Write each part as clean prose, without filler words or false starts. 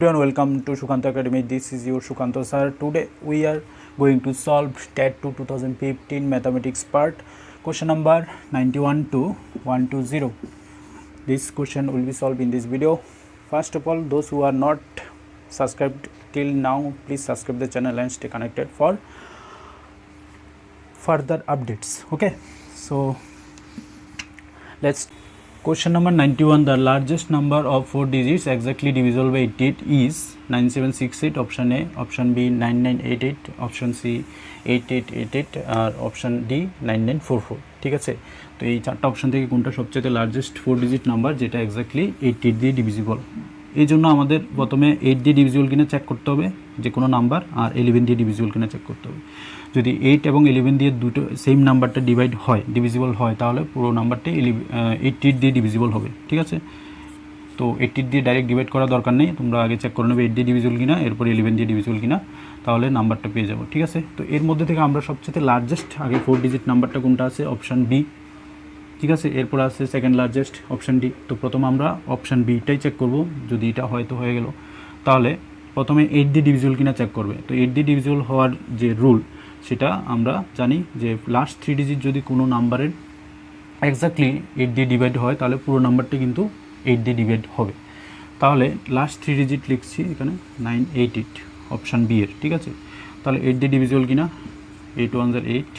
Everyone, welcome to Shukanto Academy. This is your Shukanto sir. Today we are going to solve TET 2 2015 mathematics part, question number 91 to 120. This question will be solved in this video. First of all, those who are not subscribed till now, please subscribe the channel and stay connected for further updates. Okay, so let's. Question number 91. The largest number of 4 digits exactly divisible by 88 is 9768. Option A, option B 9988, option C 8888 R option D 9944. ঠিক আছে, তো এই চারটা option থেকে কোনটা সবচেয়ে largest 4 digit number যেটা exactly 88 দিয়ে ডিভিজিবল। এই জন্য আমাদের প্রথমে 8 দিয়ে ডিভিজিবল কিনা চেক করতে হবে যে কোনো নাম্বার, আর 11 দিয়ে ডিভিজিবল কিনা চেক করতে হবে। যদি 8 এবং 11 দিয়ে দুটো সেম নাম্বারটা ডিভিজিবল হয় তাহলে পুরো নাম্বারটাই 88 দিয়ে ডিভিজিবল হবে। ঠিক আছে, তো 88 দিয়ে ডাইরেক্ট ডিভাইড করার দরকার নেই, তোমরা আগে চেক করে নেবে 8 দিয়ে ডিভিজিবল কিনা, এরপর 11 দিয়ে ডিভিজিবল কিনা, তাহলে নাম্বারটা পেয়ে যাবো। ঠিক আছে, তো এর মধ্যে থেকে আমরা সবচেয়ে লার্জেস্ট আগে 4 ডিজিট নাম্বারটা কোনটা আছে, অপশান বি। ঠিক আছে, এরপর আছে সেকেন্ড লার্জেস্ট অপশান ডি। তো প্রথমে আমরা অপশান বিটাই চেক করব, যদি এটা হয়তো হয়ে গেল তাহলে প্রথমে 8 দিয়ে ডিভিজিবল কিনা চেক করবে। তো 8 দিয়ে ডিভিজিবল হওয়ার যে রুল সেটা আমরা জানি যে লাস্ট 3 ডিজিট যদি কোনো নাম্বারের এক্স্যাক্টলি 8 দিয়ে ডিভাইড হয় তাহলে পুরো নাম্বারটি কিন্তু 8 দিয়ে ডিভাইড হবে। তাহলে লাস্ট 3 ডিজিট লিখছি এখানে 988 অপশান বি এর। ঠিক আছে, তাহলে 8 দিয়ে ডিভিজিবল কিনা, 8 1 = 8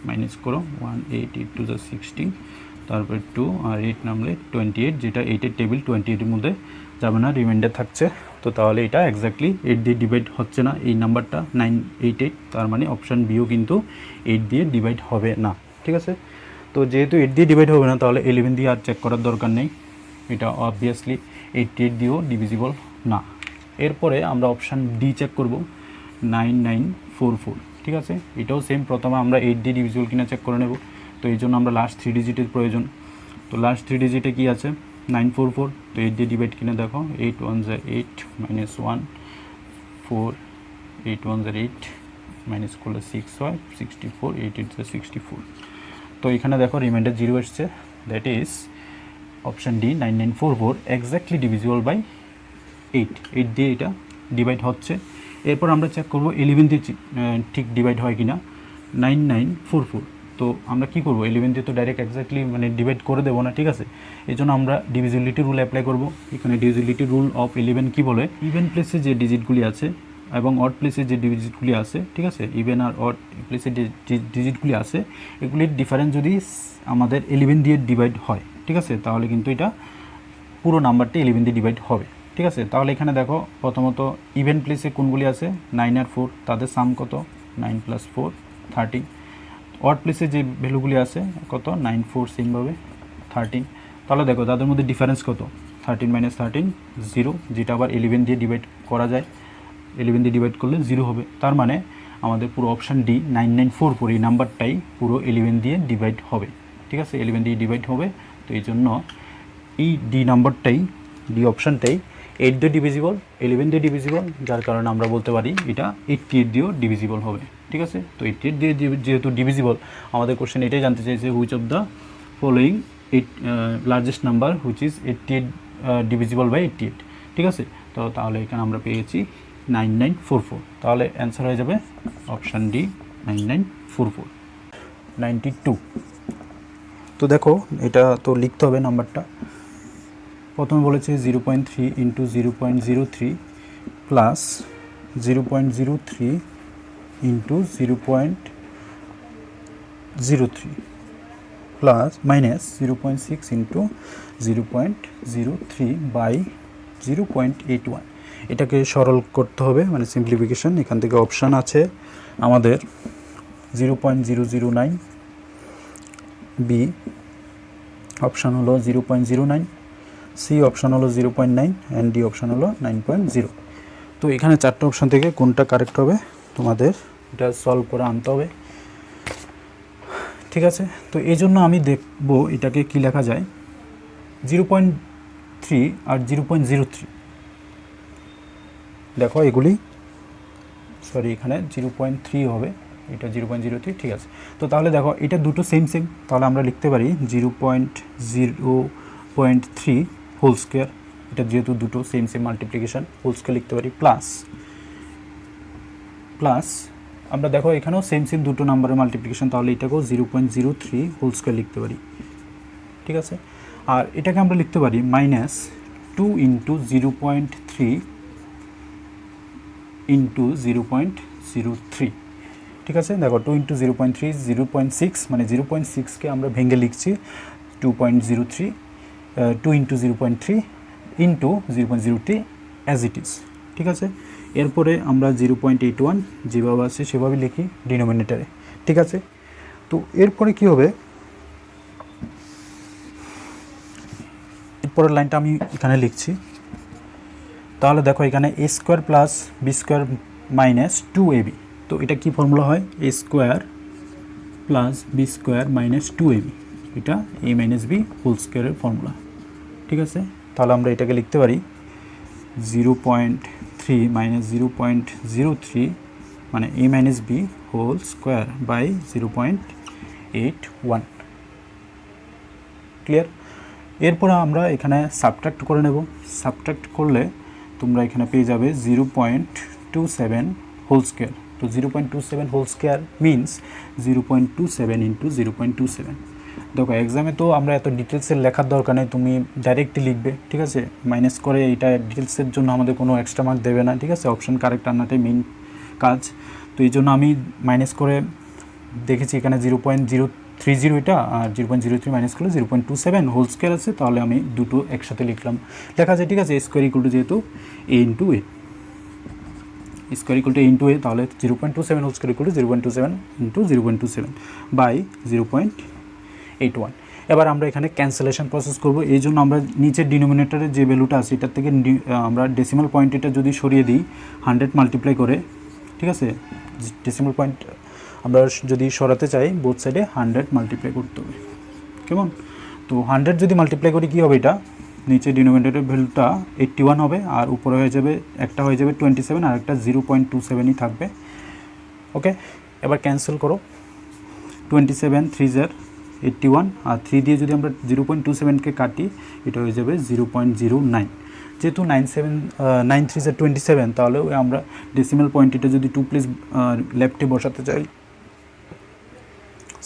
মাইনাস করো 1 8 8 2 = 16, তারপর 2 আর 8 নামলে 28, যেটা 8 এর টেবিল 28 এর মধ্যে যাবে না, রিমাইন্ডার থাকছে। তো তাহলে এটা এক্স্যাক্টলি 8 দিয়ে ডিভাইড হচ্ছে না এই নাম্বারটা 988, তার মানে অপশান বিও কিন্তু 8 দিয়ে ডিভাইড হবে না। ঠিক আছে, তো যেহেতু 8 দিয়ে ডিভাইড হবে না তাহলে 11 দিয়ে আর চেক করার দরকার নেই, এটা অবভিয়াসলি 88 দিয়েও ডিভিজিবল না। এরপরে আমরা অপশান ডি চেক করব 9944। ঠিক আছে, এটাও সেম, প্রথমে আমরা 8 দিয়ে ডিভিজিবল কিনা চেক করে নেব। তো এই জন্য আমরা লাস্ট 3 ডিজিটের প্রয়োজন। তো লাস্ট 3 ডিজিটে কি আছে 944, তো 8 দিয়ে ডিভাইড কিনা দেখো 8 1 = 8 মাইনাস 1 4 8 1 = 8 মাইনাস করলে 6 হয় 64 8 8 = 64। তো এখানে দেখো রিমাইন্ডার 0 এসছে, that is option D 9944 exactly divisible by 8 দিয়ে এটা ডিভাইড হচ্ছে। এরপর আমরা চেক করব 11 দিয়ে ঠিক ডিভাইড হয় কিনা 9944। তো আমরা কি করব, 11 দিয়ে তো ডাইরেক্ট এক্স্যাক্টলি মানে ডিভাইড করে দেবো না। ঠিক আছে, এই জন্য আমরা ডিভিজিবিলিটি রুল অ্যাপ্লাই করব। এখানে ডিভিজিবিলিটি রুল অফ 11 কি বলে, ইভেন প্লেসে যে ডিজিটগুলি আছে এবং অড প্লেসে যে ডিজিটগুলি আছে, ঠিক আছে, ইভেন আর অড প্লেসে যে ডিজিটগুলি আছে এগুলির ডিফারেন্স যদি আমাদের 11 দিয়ে ডিভাইড হয়, ঠিক আছে, তাহলে কিন্তু এটা পুরো নাম্বারটি 11 দিয়ে ডিভাইড হবে। ঠিক আছে, তাহলে এখানে দেখো প্রথমত ইভেন প্লেসে কোনগুলি আছে 9 আর 4, তাদের সাম কত 9 + 4 13। অড প্লেসে যে ভ্যালুগুলি আছে কত 9 4 সেমভাবে 13। তাহলে দেখো তাদের মধ্যে ডিফারেন্স কত 13 - 13 0, যেটা আবার 11 দিয়ে ডিভাইড করা যায়, 11 দিয়ে ডিভাইড করলে 0 হবে। তার মানে আমাদের পুরো অপশান ডি 9944 এই নাম্বারটাই পুরো 11 দিয়ে ডিভাইড হবে। ঠিক আছে, 11 দিয়ে ডিভাইড হবে। তো এই জন্য এই ডি নাম্বারটাই, ডি অপশানটাই 8 দিয়ে ডিভিজিবল, 11 দিয়ে ডিভিজিবল, যার কারণে আমরা বলতে পারি এটা 88 দিয়েও ডিভিজিবল হবে। ঠিক আছে, তো 88 দিয়ে যেহেতু ডিভিজিবল, আমাদের কোশ্চেন এটাই জানতে চাইছে which of the following largest number which is 88 divisible by 88। ঠিক আছে, তো তাহলে এখানে আমরা পেয়েছি 9944, তাহলে অ্যান্সার হয়ে যাবে অপশান ডি 9944। 92। তো দেখো এটা তো লিখতে হবে নাম্বারটা। প্রথমে বলেছে 0.3 × 0.03 প্লাস 0.03 × 0.03 প্লাস মাইনাস 0.6 × 0.03 বাই 0.81। এটাকে সরল করতে হবে, মানে সিম্পলিফিকেশন। এখান থেকে অপশান আছে আমাদের 0.009, বি অপশান হলো 0.09, সি অপশান হলো 0.9 অ্যান্ড ডি অপশান হলো 9.0। তো এখানে চারটে অপশান থেকে কোনটা কারেক্ট হবে তোমাদের এটা সলভ করে আনতে হবে। ঠিক আছে, তো এই জন্য আমি দেখব এটাকে কি লেখা যায়। 0.3 আর 0.03 দেখো এগুলি, সরি এখানে 0.3 হবে, এটা 0.03। ঠিক আছে, তো তাহলে দেখো এটা দুটো সেম, তাহলে আমরা লিখতে পারি 0.03 হোল স্কোয়ার এটা যেহেতু দুটো same same multiplication, whole square লিখতে পারি প্লাস প্লাস আমরা দেখো এখানেও সেম সেম দুটো নাম্বারের মাল্টিপ্লিকেশন, তাহলে এটাকেও 0.03 হোল স্কয়ার লিখতে পারি, ঠিক আছে। আর এটাকে আমরা লিখতে পারি মাইনাস 2 ইন্টু 0.3 ইন্টু 0.03, ঠিক আছে। দেখো 2 ইন্টু 0.3 0.6, মানে 0.6কে আমরা ভেঙে লিখছি 2.03, 2 into 0.3 into 0.03 as it is, ঠিক আছে। এরপরে আমরা 0.81 যেভাবে আছে সেভাবে লিখি ডিনোমিনেটারে, ঠিক আছে। তো এরপরে কি হবে, এরপরের লাইনটা আমি এখানে লিখছি। তাহলে দেখো এখানে a square plus B square minus 2ab, তো এটা কি ফর্মুলা হয়, a square plus B square minus 2ab, এটা a মাইনাস বি হোল স্কোয়ারের ফর্মুলা, ঠিক আছে। তাহলে আমরা এটাকে লিখতে পারি 0.3 মাইনাস 0.03 মানে a minus B whole square by 0.81, clear. এরপর আমরা এখানে সাবট্রাক্ট করে নেব। সাবট্রাক্ট করলে তোমরা এখানে পেয়ে যাবে 0.27 হোল স্কোয়ার। তো 0.27 হোল স্কোয়ার মিনস 0.27 ইন্টু 0.27। দেখো এক্সামে তো আমরা এত ডিটেলসের লেখার দরকার নেই, তুমি ডাইরেক্টলি লিখবে, ঠিক আছে। মাইনাস করে এইটা ডিটেলসের জন্য আমাদের কোনো এক্সট্রা মার্ক দেবে না, ঠিক আছে। অপশন কারেক্ট আনাটাই মেইন কাজ। তো এই জন্য আমি মাইনাস করে দেখেছি এখানে 0.030 এটা, আর 0.03 মাইনাস করলে 0.27 হোল স্কোয়ার আছে, তাহলে আমি দুটো একসাথে লিখলাম, লেখা আছে, ঠিক আছে। এ স্কোয়ার ইকুয়াল টু যেহেতু a into a, square equal to a into a, তাহলে 0.27 whole square equal to 0.27 into 0.27 by 0.81। এবার আমরা এখানে ক্যান্সেলেশন প্রসেস করব, এই জন্য আমরা নিচের ডিনোমিনেটরের যে ভ্যালুটা আছে এটার থেকে আমরা ডেসিমাল পয়েন্ট এটা যদি সরিয়ে দিই 100 মাল্টিপ্লাই করে, ঠিক আছে। ডেসিমাল পয়েন্ট আমরা যদি সরাতে চাই বোথ সাইডে 100 মাল্টিপ্লাই করতে হবে, কেমন। তো 100 যদি মাল্টিপ্লাই করি কী হবে, এটা নিচে ডিনোমিনেটরের ভ্যালুটা 81 হবে, আর উপরে হয়ে যাবে একটা হয়ে যাবে 27 আর একটা 0.27ই থাকবে, ওকে। এবার ক্যান্সেল করো, 27 3 81 আর 3 দিয়ে যদি আমরা 0.27কে কাটি এটা হয়ে যাবে 0.09। যেহেতু 9 3 27, তাহলে আমরা ডেসিমাল পয়েন্ট এটা যদি 2 প্লেস লেফটে বসাতে চাই,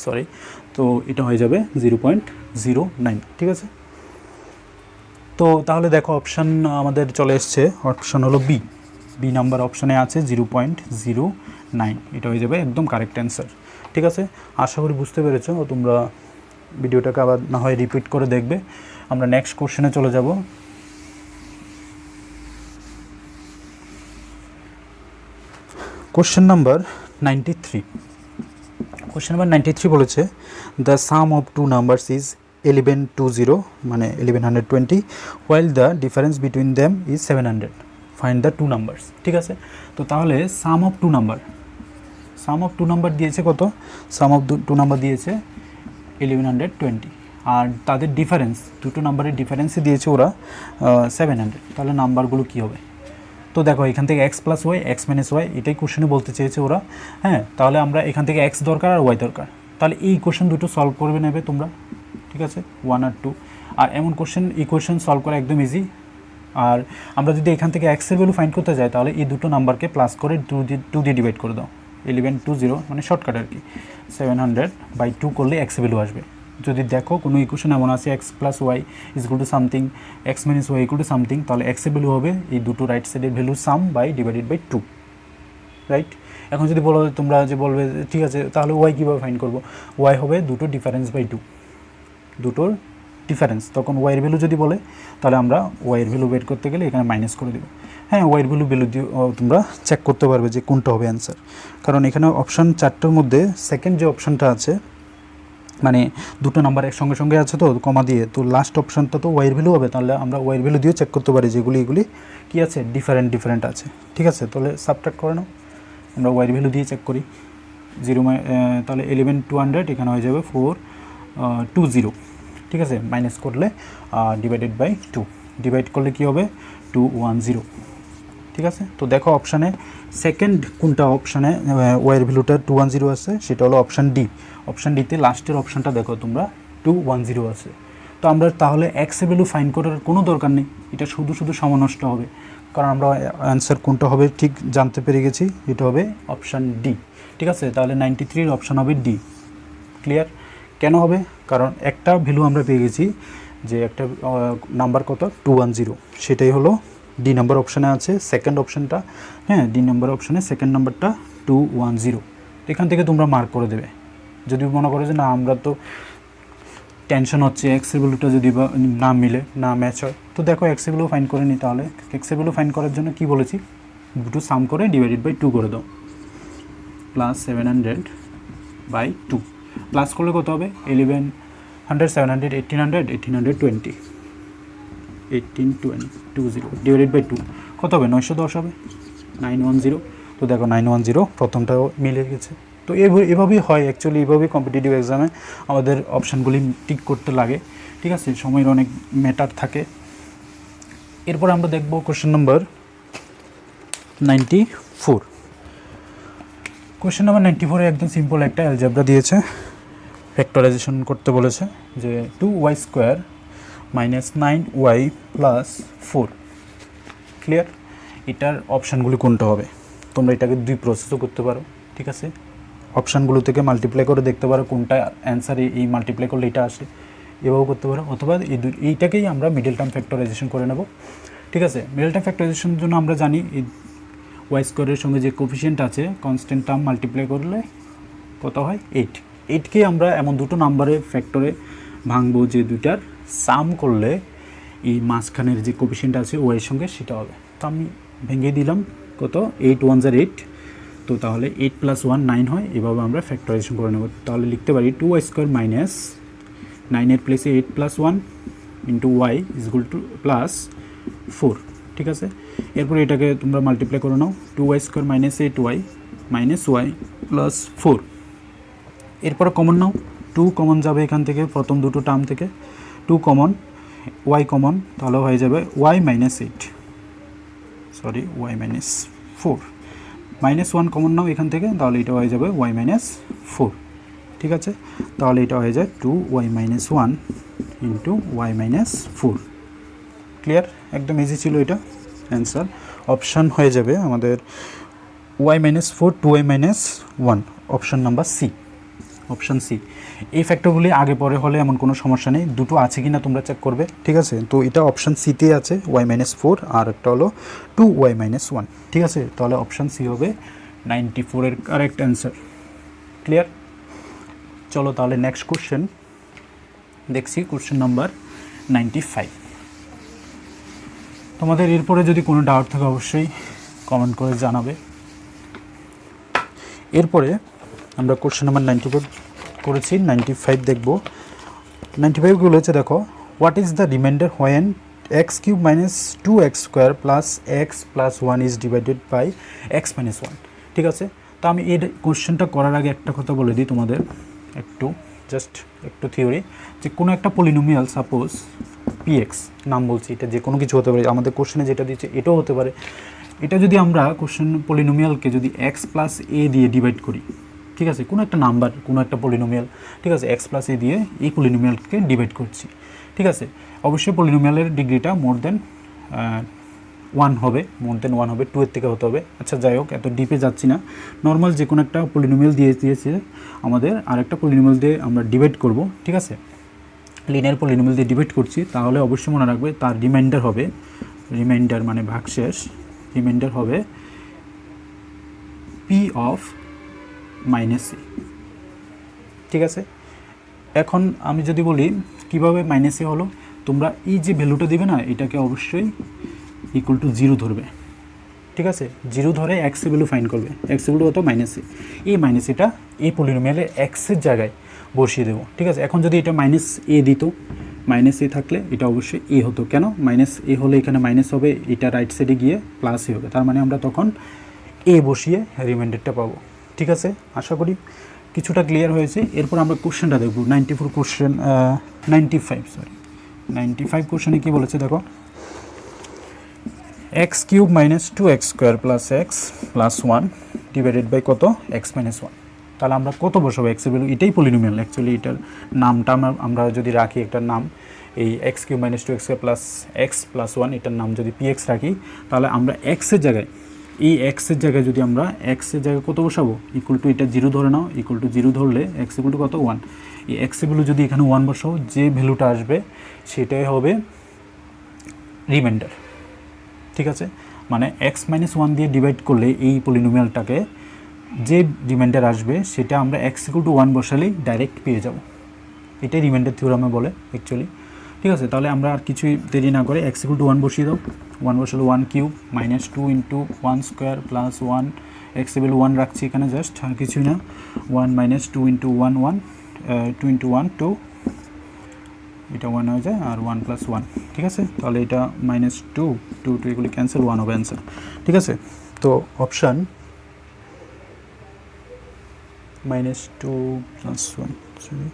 সরি, তো এটা হয়ে যাবে 0.09, ঠিক আছে। তো তাহলে দেখো অপশান আমাদের চলে এসছে, অপশান হলো বি নাম্বার অপশানে আছে 0.09, এটা হয়ে যাবে একদম কারেক্ট অ্যান্সার, ঠিক আছে। আশা করি বুঝতে পেরেছো, তোমরা ভিডিওটাকে আবার না হয় রিপিট করে দেখবে। আমরা নেক্সট কোশ্চেনে চলে যাব। Question number 93। কোশ্চেন নাম্বার 93 বলেছে the sum of two numbers is 1120 মানে 1120 while the difference between them is 700, find the two numbers, ঠিক আছে। তো তাহলে সাম অফ টু নাম্বার দিয়েছে কত, সাম অফ টু নাম্বার দিয়েছে 1120, আর তাদের ডিফারেন্স দুটো নাম্বারের ডিফারেন্সে দিয়েছে ওরা 700, তাহলে নাম্বারগুলো কী হবে। তো দেখো এখান থেকে X plus Y, X minus Y, এটাই কোশ্চেনে বলতে চেয়েছে ওরা, হ্যাঁ। তাহলে আমরা এখান থেকে এক্স দরকার আর ওয়াই দরকার, তাহলে এই কোশ্চেন দুটো সলভ করবে নেবে তোমরা, ঠিক আছে, 1 আর 2। আর এমন কোশ্চেন ইকুয়েশন সলভ করা একদম ইজি। আর আমরা যদি এখান থেকে এক্সের ভ্যালু ফাইন্ড করতে যাই, তাহলে এই দুটো নাম্বারকে প্লাস করে 2 দিয়ে ডিভাইড করে দাও, 1120 মানে শর্টকাট আর কি, 700/2 করলে এক্স ভ্যালু আসবে। যদি দেখো কোনো ইকুয়েশন এমন আছে X plus Y is equal to something, X minus Y equal to something, তাহলে এক্সের ভ্যালু হবে এই দুটো রাইট সাইডের value sum by divided by 2, right. এখন যদি বলো তোমরা যে বলবে ঠিক আছে তাহলে ওয়াই কীভাবে ফাইন্ড করবো, ওয়াই হবে দুটো ডিফারেন্স বাই 2, দুটোর ডিফারেন্স, তখন ওয়াইয়ের ভ্যালু যদি বলে তাহলে আমরা ওয়াইয়ের ভ্যালু বের করতে গেলে এখানে মাইনাস করে দেবো। হ্যাঁ, ওয়াইয়ের ভ্যালু দিয়ে তোমরা চেক করতে পারবে যে কোনটা হবে অ্যান্সার, কারণ এখানে অপশান 4টার মধ্যে সেকেন্ড যে অপশানটা আছে মানে দুটো নাম্বার একসঙ্গে সঙ্গে আছে তো কমা দিয়ে, তো লাস্ট অপশানটা তো ওয়াইয়ের ভ্যালু হবে, তাহলে আমরা ওয়াইয়ের ভ্যালু দিয়েও চেক করতে পারি যেগুলি এগুলি কী আছে ডিফারেন্ট আছে, ঠিক আছে। তাহলে সাবট্রাক্ট করে নাও, আমরা ওয়াইয়ের ভ্যালু দিয়ে চেক করি, তাহলে 11200 এখানে হয়ে যাবে 420, ঠিক আছে। মাইনাস করলে ডিভাইডেড বাই 2, ডিভাইড করলে কী হবে 210, ঠিক আছে। তো দেখো অপশানে সেকেন্ড কোনটা অপশানে ওয়াইয়ের ভ্যালুটা 210 আছে, সেটা হলো অপশান ডি। অপশান ডিতে লাস্টের অপশানটা দেখো তোমরা 210 আছে, তো আমরা তাহলে এক্সের ভ্যালু ফাইন্ড করার কোনো দরকার নেই, এটা শুধু শুধু সময় নষ্ট হবে, কারণ আমরা অ্যান্সার কোনটা হবে ঠিক জানতে পেরে গেছি, এটা হবে অপশান ডি। ঠিক আছে, তাহলে 93-র অপশান হবে ডি। ক্লিয়ার? কেন হবে? কারণ একটা ভ্যালু আমরা পেয়ে গেছি যে একটা নাম্বার কত 210, সেটাই হলো ডি নাম্বার অপশানে আছে সেকেন্ড অপশানটা। হ্যাঁ, ডি নাম্বার অপশানে সেকেন্ড নাম্বারটা 210। এখান থেকে তোমরা মার্ক করে দেবে। যদি মনে করো যে না আমরা তো টেনশন হচ্ছে এক্সের ভ্যালুটা যদি না মিলে, না ম্যাচ হয়, তো দেখো এক্সের ভ্যালু ফাইন্ড করে নিই। তাহলে এক্সের ভ্যালু ফাইন্ড করার জন্য কি বলেছি, দুটো সাম করে ডিভাইডেড বাই 2 করে দাও, প্লাস 700/2 প্লাস করলে কত হবে 1100 700 1800 1820 1820 ডিভাইডেড বাই 2 কত হবে 910 হবে 910। তো দেখো 910 প্রথমটাও মিলে গেছে। তো এভাবেই হয় অ্যাকচুয়ালি, এভাবেই কম্পিটিটিভ এক্সামে আমাদের অপশানগুলি টিক করতে লাগে। ঠিক আছে, সময়ের অনেক ম্যাটার থাকে। এরপর আমরা দেখব কোশ্চেন নম্বর 94। কোশ্চেন নাম্বার 94-এ একদম সিম্পল একটা অ্যালজেব্রা দিয়েছে, ফ্যাক্টরাইজেশন করতে বলেছে যে 2y² - 9y + 4। ক্লিয়ার? এটার অপশানগুলি কোনটা হবে? তোমরা এটাকে দুই প্রসেসও করতে পারো। ঠিক আছে, অপশানগুলো থেকে মাল্টিপ্লাই করে দেখতে পারো কোনটা অ্যান্সার, এই মাল্টিপ্লাই করলে এটা আসে, এভাবেও করতে পারো, অথবা এইটাকেই আমরা মিডল টার্ম ফ্যাক্টরাইজেশন করে নেব। ঠিক আছে, মিডল টার্ম ফ্যাক্টরাইজেশনের জন্য আমরা জানি এই y² সঙ্গে যে কোফিশিয়েন্ট আছে কনস্ট্যান্ট টার্ম মাল্টিপ্লাই করলে কত হয় 8। 8কে আমরা এমন দুটো নাম্বারের ফ্যাক্টরে ভাঙবো যে দুইটার সাম করলে এই মাঝখানের যে কোফিশিয়েন্ট আছে y এর সঙ্গে সেটা হবে। তো আমি ভেঙে দিলাম, কত 8 1 = 8, তো তাহলে 8 + 1 9 হয়। এভাবে আমরা ফ্যাক্টরাইজেশন করে নেব। তাহলে লিখতে পারি 2y² - 9 এর প্লেসে 8 + 1 y = +4। ঠিক আছে, এরপর এটাকে তোমরা মাল্টিপ্লাই করে নাও, 2y² - 8y - y +4। এরপর কমন নাও, 2 কমন যাবে এখান থেকে, প্রথম দুটো টার্ম থেকে 2 কমন, y কমন, তাহলে হয়ে যাবে y - 8, সরি y - 4। -1 কমন নাও এখান থেকে, তাহলে এটা হয়ে যাবে y - 4। ঠিক আছে, তাহলে এটা হয়ে যায় 2y - 1 × y - 4। ক্লিয়ার? একদম ইজি ছিল এটা। অ্যান্সার অপশান হয়ে যাবে আমাদের y - 4 2y - 1, option number C. Option C. এই ফ্যাক্টরগুলি আগে পরে হলে এমন কোনো সমস্যা নেই, দুটো আছে কি না তোমরা চেক করবে। ঠিক আছে, তো এটা অপশান সিতে আছে y - 4, আর একটা হলো 2y - 1। ঠিক আছে, তাহলে অপশান সি হবে 94-এর কারেক্ট অ্যান্সার। ক্লিয়ার? চলো তাহলে নেক্সট কোশ্চেন দেখছি, কোশ্চেন নাম্বার 95। তোমাদের এরপরে যদি কোনো ডাউট থাকে অবশ্যই কমেন্ট করে জানাবে। এরপরে আমরা কোশ্চেন নাম্বার 94 করেছি, 95 দেখব। 95 বলেছে দেখো, what is the reminder when x³ - 2x² + x + 1 is divided by x - 1। ঠিক আছে, তো আমি এই কোশ্চেনটা করার আগে একটা কথা বলে দিই তোমাদের, একটু থিওরি, যে কোনো একটা পলিনোমিয়াল সাপোজ px নাম বলছি, এটা যে কোনো কিছু হতে পারে, আমাদের কোশ্চেনে যেটা দিচ্ছে এটাও হতে পারে। এটা যদি আমরা কোশ্চেন পলিনোমিয়ালকে যদি x + a দিয়ে ডিভাইড করি, ঠিক আছে, কোনো একটা নাম্বার, কোনো একটা পলিনোমিয়াল, ঠিক আছে, x + a দিয়ে এই পলিনোমিয়ালকে ডিভাইড করছি। ঠিক আছে, অবশ্যই পলিনোমিয়ালের ডিগ্রিটা মোর দেন 1 হবে, মোর দেন 1 হবে, 2 এর থেকে হতে হবে। আচ্ছা যাই হোক, এত ডিপে যাচ্ছি না, নর্মাল যে কোনো একটা পলিনোমিয়াল দিয়েছে আমাদের, আরেকটা পলিনোমিয়াল দিয়ে আমরা ডিভাইড করব। ঠিক আছে, লিনিয়ার পলিনোমিয়াল দিয়ে ডিভাইড করছি, তাহলে অবশ্যই মনে রাখবে তার রিমাইন্ডার হবে, রিমাইন্ডার মানে ভাগশেষ, রিমাইন্ডার হবে p অফ -a। ঠিক আছে, এখন আমি যদি বলি কিভাবে -a হলো, তোমরা এই যে ভ্যালুটা দিবে না, এটাকে অবশ্যই = 0 ধরবে। ঠিক আছে, 0 ধরে x এর ভ্যালু ফাইন্ড করবে, x এর ভ্যালু হতো -a, এই -aটা এই পলিনোমিয়ালের x এর জায়গায় বসিয়ে দেবো। ঠিক আছে, এখন যদি এটা -a দিত, -a থাকলে এটা অবশ্যই a হতো। কেন -a হলে এখানে মাইনাস হবে, এটা রাইট সাইডে গিয়ে +a হবে, তার মানে আমরা তখন a বসিয়ে রিমাইন্ডারটা পাবো। ঠিক আছে, আশা করি কিছুটা ক্লিয়ার হয়েছে। এরপর আমরা কোশ্চেনটা দেখব, 94 কোশ্চেন 95 কোশ্চেনে কী বলেছে দেখো, x³ - 2x² + x + 1 divided by কত x - 1। তাহলে আমরা কত বসাবো x এর ভ্যালু, এটাই পলিনোমিয়াল অ্যাকচুয়ালি, এটার নামটা আমরা যদি রাখি একটা নাম, এই X cube minus two X plus X plus one এটার নাম যদি পি এক্স রাখি, তাহলে আমরা এক্সের জায়গায় এই এক্সের জায়গায় যদি আমরা এক্সের জায়গায় কত বসাবো, ইকুয়াল টু এটা জিরো ধরে নাও, ইকুয়াল টু জিরো ধরলে এক্স ইকুয়াল টু কত ওয়ান, এই এক্সের ভ্যালু যদি এখানে ওয়ান বসাও, যে ভ্যালুটা আসবে সেটাই হবে রিমাইন্ডার। ঠিক আছে, মানে এক্স মাইনাস ওয়ান দিয়ে ডিভাইড করলে এই পলিনোমিয়ালটাকে যে রিমাইন্ডার আসবে সেটা আমরা এক্স ইকুয়াল টু ওয়ান বসালেই ডাইরেক্ট পেয়ে যাব। এটাই রিমাইন্ডার থিওরামে বলে অ্যাকচুয়ালি। ঠিক আছে, তাহলে আমরা আর কিছুই দেরি না করে এক্স ইকুয়াল টু ওয়ান বসিয়ে দাও। ওয়ান বসালে one cube minus two into one square plus one, X value one রাখছি এখানে জাস্ট, আর কিছুই না। One minus two into one one, two into one two, এটা ওয়ান হয়ে যায়, আর ওয়ান প্লাস ওয়ান। ঠিক আছে, তাহলে এটা মাইনাস টু টু টু এগুলি ক্যান্সেল, ওয়ান হবে অ্যান্সার। ঠিক আছে, তো option minus two plus one, sorry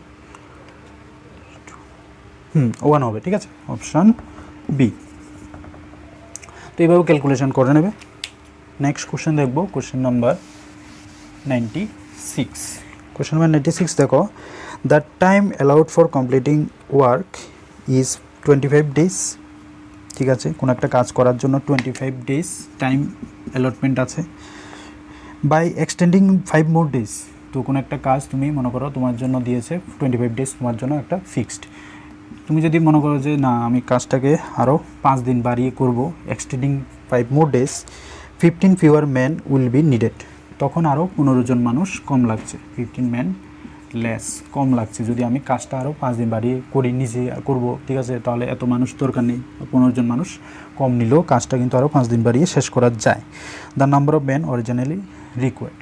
one হবে। ঠিক আছে, অপশান বি। তো এইভাবে ক্যালকুলেশন করে নেবে। নেক্সট কোশ্চেন দেখবো, কোশ্চেন নাম্বার 96। কোশ্চেন নাম্বার 96 দেখো, the time allowed for completing work is 25 days. ঠিক আছে, কোনো একটা কাজ করার জন্য 25 ডেজ টাইম অ্যালটমেন্ট আছে। বাই এক্সটেন্ডিং 5 মোর ডেজ, তো কোনো একটা কাজ তুমি মনে করো তোমার জন্য দিয়েছে 25 ডেজ, তোমার জন্য একটা ফিক্সড। তুমি যদি মনে করো যে না আমি কাজটাকে আরও 5 দিন বাড়িয়ে করব, extending 5 more days, 15 fewer man will be needed, তখন আরও 15 জন মানুষ কম লাগছে, 15 ম্যান লেস কম লাগছে। যদি আমি কাজটা আরও 5 দিন বাড়িয়ে করি, নিজে করব, ঠিক আছে, তাহলে এত মানুষ দরকার নেই, 15 জন মানুষ কম নিলেও কাজটা কিন্তু আরও 5 দিন বাড়িয়ে শেষ করা যায়। The number of man originally required.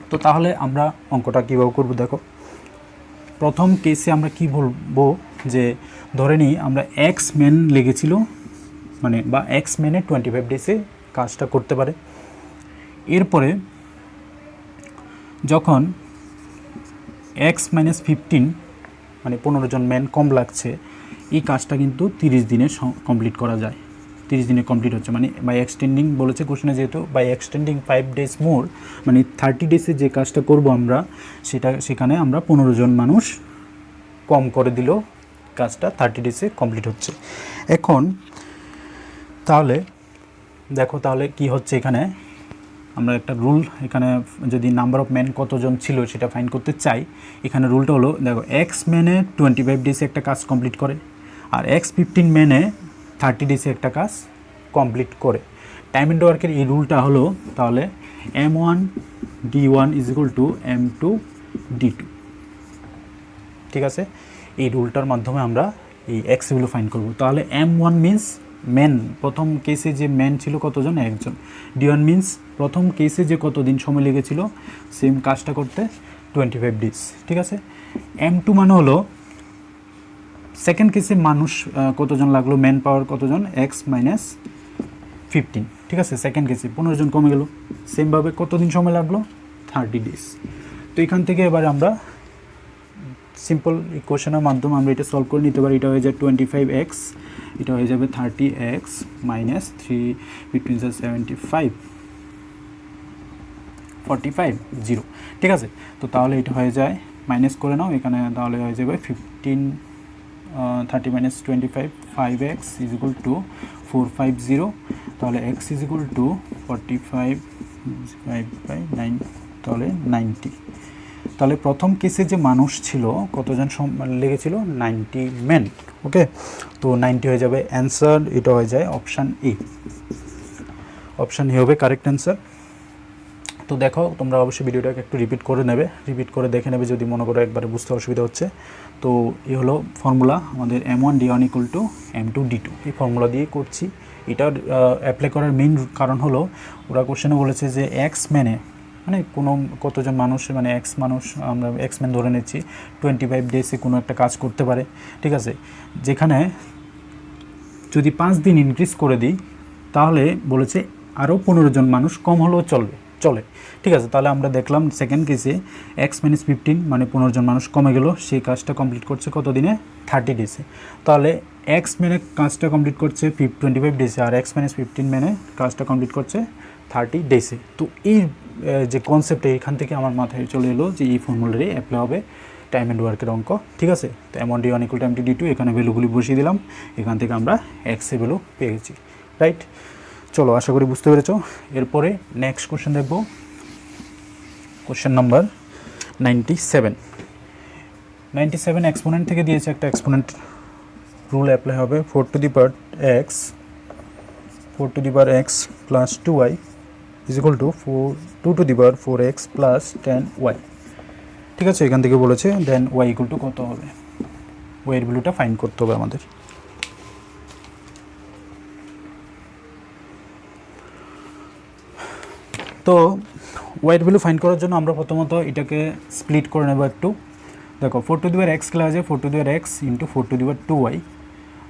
তো তাহলে আমরা অঙ্কটা কীভাবে করবো দেখো। প্রথম কেসে আমরা কি বলবো, যে ধরে নিই আমরা এক্স ম্যান লেগেছিল, মানে বা এক্স ম্যানে 25 ডেজে কাজটা করতে পারে। এরপরে যখন এক্স মাইনাস 15 মানে 15 জন ম্যান কম লাগছে, এই কাজটা কিন্তু 30 দিনে কমপ্লিট করা যায়। 30 দিনে কমপ্লিট হচ্ছে, মানে বাই এক্সটেন্ডিং বলেছে কোশ্চেনে, যেহেতু বাই এক্সটেন্ডিং 5 ডেজ মোর, মানে 30 ডেজে যে কাজটা করব আমরা, সেখানে আমরা 15 জন মানুষ কম করে দিলেও কাজটা 30 ডেজে কমপ্লিট হচ্ছে। এখন তাহলে দেখো তাহলে কি হচ্ছে, এখানে আমরা একটা রুল, এখানে যদি নাম্বার অফ ম্যান কতজন ছিল সেটা ফাইন্ড করতে চাই, এখানে রুলটা হলো দেখো এক্স ম্যানে 25 ডেজে একটা কাজ কমপ্লিট করে, আর এক্স 15 ম্যানে 30 ডেজে একটা কাজ কমপ্লিট করে। টাইম এন্ড ওয়ার্কের এই রুলটা হলো তাহলে M1 D1 is equal two M2 D2। ঠিক আছে, এই রুলটার মাধ্যমে আমরা এই এক্স ভ্যালু ফাইন্ড করব। তাহলে M1 মিন্স ম্যান, প্রথম কেসে যে ম্যান ছিল কতজন, একজন। D1 মিন্স প্রথম কেসে যে কতদিন সময় লেগেছিল সেম কাজটা করতে, 25 ডেজ। ঠিক আছে, M2 মানে হলো সেকেন্ড কেসে মানুষ কতজন লাগলো, ম্যান পাওয়ার কতজন, এক্স মাইনাস 15। ঠিক আছে, সেকেন্ড কেসে 15 জন কমে গেল, সেমভাবে কতদিন সময় লাগলো, 30 ডেজ। তো এখান থেকে এবার আমরা সিম্পল ইকুয়েশনের মাধ্যমে আমরা এটা সলভ করে নিতে পারি। এটা হয়ে যায় 25x, এটা হয়ে যাবে 30x মাইনাস 3 15 75 45 0। ঠিক আছে, তো তাহলে এটা হয়ে যায়, মাইনাস করে নাও এখানে, তাহলে হয়ে যাবে 30 minus 25 5x is equal two 450, তাহলে x ইজ ইকুয়াল টু 45 9, তাহলে 90। তাহলে প্রথম কেসে যে মানুষ ছিল কতজন লেগেছিল, 90 ম্যান। ওকে, তো 90 হয়ে যাবে অ্যান্সার, এটা হয়ে যায় অপশান এ। অপশান এ হবে কারেক্ট অ্যান্সার। তো দেখো তোমরা অবশ্যই ভিডিওটাকে একটু রিপিট করে নেবে, রিপিট করে দেখে নেবে যদি মনে করো একবারে বুঝতে অসুবিধা হচ্ছে। তো এই হলো ফর্মুলা আমাদের M1 D1 equal to M2 D2, এই ফর্মুলা দিয়ে করছি। এটা অ্যাপ্লাই করার মেইন কারণ হলো ওরা কোশ্চেনে বলেছে যে এক্স ম্যানে মানে কোনো কতজন মানুষ, মানে এক্স মানুষ, আমরা এক্স ম্যান ধরে নিচ্ছি, 25 ডেজে কোনো একটা কাজ করতে পারে। ঠিক আছে, যেখানে যদি 5 দিন ইনক্রিজ করে দিই তাহলে বলেছে আরও 15 জন মানুষ কম হলেও চলে। ঠিক আছে, তাহলে আমরা দেখলাম সেকেন্ড কেসে এক্স মাইনাস 15 মানে 15 জন মানুষ কমে গেল, সেই কাজটা কমপ্লিট করছে কত দিনে, 30 ডেজে। তাহলে এক্স মেনে কাজটা কমপ্লিট করছে 25 ডেজে, আর এক্স মাইনাস 15 মেনে কাজটা কমপ্লিট করছে 30 ডেজে। তো এই যে কনসেপ্টটা এখান থেকে আমার মাথায় চলে এলো যে এই ফর্মুলারই অ্যাপ্লাই হবে টাইম অ্যান্ড ওয়ার্কের অঙ্ক, ঠিক আছে। তো M1D1 = MT_D2, এখানে ভ্যালুগুলি বসিয়ে দিলাম, এখান থেকে আমরা এক্সের ভ্যালু পেয়ে গেছি, রাইট। চলো, আশা করি বুঝতে পেরেছো। এরপরে নেক্সট কোশ্চেন দেখবো, কোশ্চেন নাম্বার 97 এক্সপোনেন্ট থেকে দিয়েছে, একটা এক্সপোনেন্ট রুল অ্যাপ্লাই হবে, 4 to the power x plus 2y is equal to 2 to the power 4x plus 10y, ঠিক আছে। এখান থেকে বলেছে দেন y equal to কত হবে, y এর ভ্যালুটা ফাইন্ড করতে হবে আমাদের। তো y এর ভ্যালু ফাইন্ড করার জন্য আমরা প্রথমত এটাকে স্প্লিট করে নেব একটু। দেখো 4 to the power x লেখা যায় 4 to the power x into 4 to the power 2y,